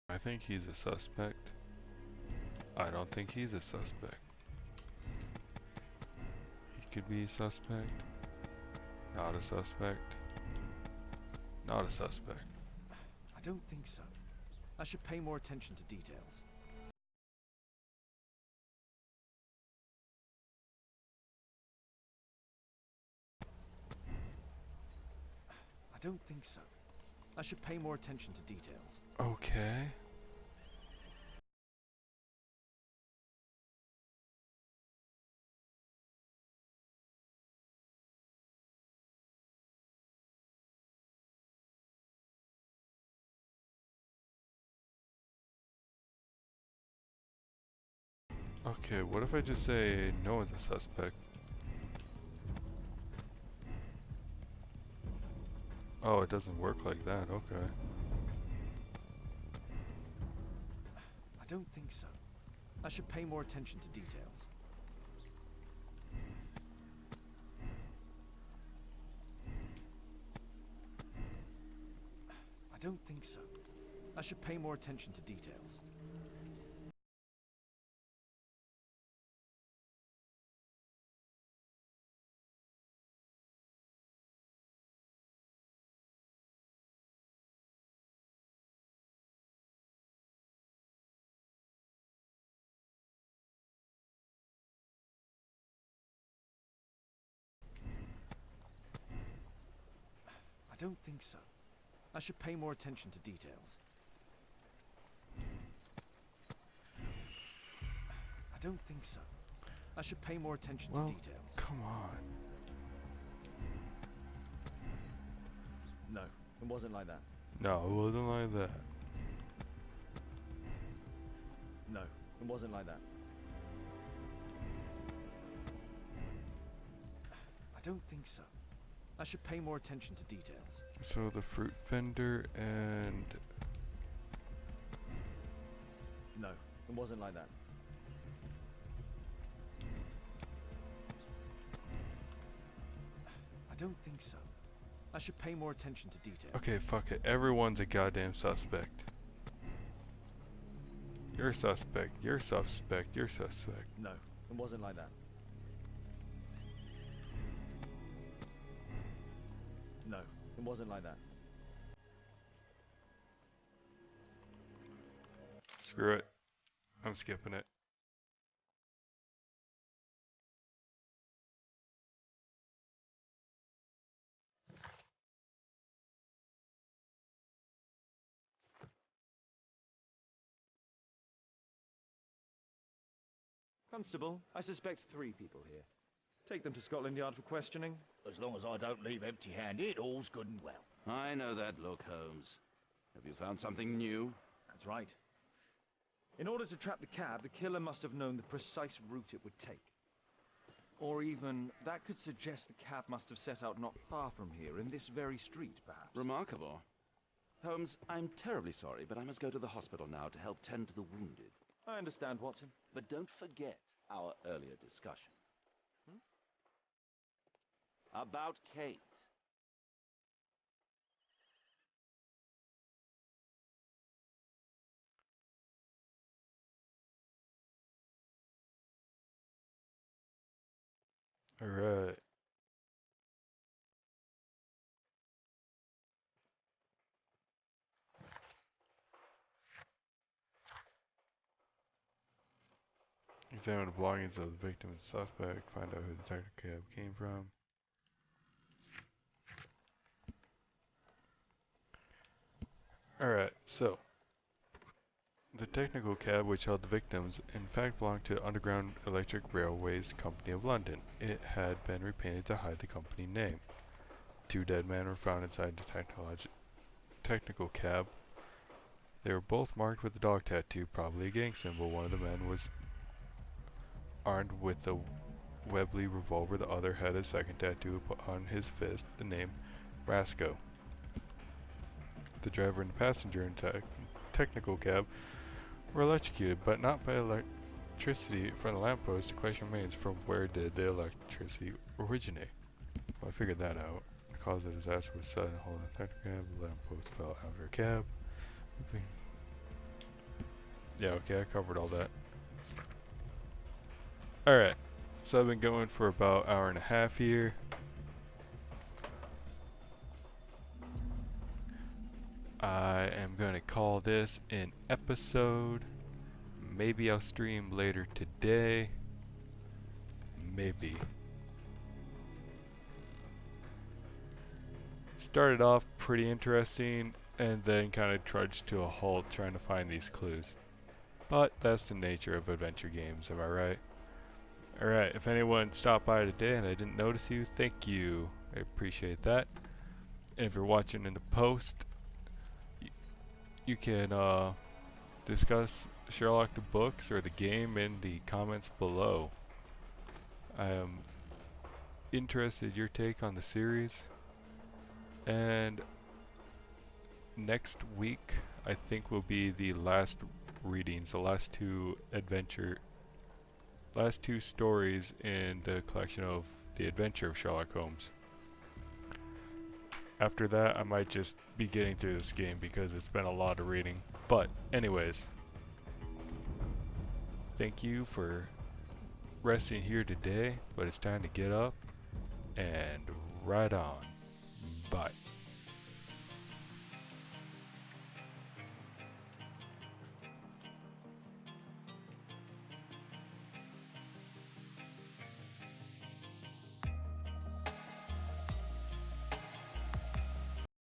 I think he's a suspect. I don't think he's a suspect. He could be a suspect. Not a suspect. Not a suspect. I don't think so. I should pay more attention to details. I don't think so. I should pay more attention to details. Okay. Okay, what if I just say no one's a suspect? Oh, it doesn't work like that, okay. I don't think so. I should pay more attention to details. I don't think so. I should pay more attention to details. I don't think so. I should pay more attention to details. I don't think so. I should pay more attention to details. Come on. No, it wasn't like that. No, it wasn't like that. No, it wasn't like that. I don't think so. I should pay more attention to details. So the fruit vendor and... No, it wasn't like that. I don't think so. I should pay more attention to details. Okay, fuck it. Everyone's a goddamn suspect. You're a suspect. You're a suspect. You're a suspect. No, it wasn't like that. No, it wasn't like that. Screw it. I'm skipping it. Constable, I suspect 3 people here. Take them to Scotland Yard for questioning. As long as I don't leave empty-handed, all's good and well. I know that look, Holmes. Have you found something new? That's right. In order to trap the cab, the killer must have known the precise route it would take. Or even, that could suggest the cab must have set out not far from here, in this very street, perhaps. Remarkable. Holmes, I'm terribly sorry, but I must go to the hospital now to help tend to the wounded. I understand, Watson. But don't forget our earlier discussion. About Kate. Alright. Examine the belongings of the victim and suspect. Find out who the detective cab came from. Alright, so. The technical cab which held the victims in fact belonged to Underground Electric Railways Company of London. It had been repainted to hide the company name. 2 dead men were found inside the technical cab. They were both marked with a dog tattoo, probably a gang symbol. One of the men was armed with a Webley revolver. The other had a second tattoo on his fist, the name Rasco. The driver and the passenger in technical cab were electrocuted, but not by electricity from the lamppost. The question remains, from where did the electricity originate? Well, I figured that out. The cause of the disaster was sudden hole in the technical cab. The lamppost fell out of her cab. Yeah, okay, I covered all that. Alright, so I've been going for about an hour and a half here. I am going to call this an episode. Maybe I'll stream later today. Maybe. Started off pretty interesting and then kind of trudged to a halt trying to find these clues. But that's the nature of adventure games, am I right? Alright, if anyone stopped by today and I didn't notice you, thank you. I appreciate that. And if you're watching in the post, you can discuss Sherlock the books or the game in the comments below. I am interested in your take on the series. And next week, I think will be the last readings, the last 2 stories in the collection of The Adventure of Sherlock Holmes. After that, I might just be getting through this game because it's been a lot of reading. But anyways, thank you for resting here today, but it's time to get up and ride on. Bye.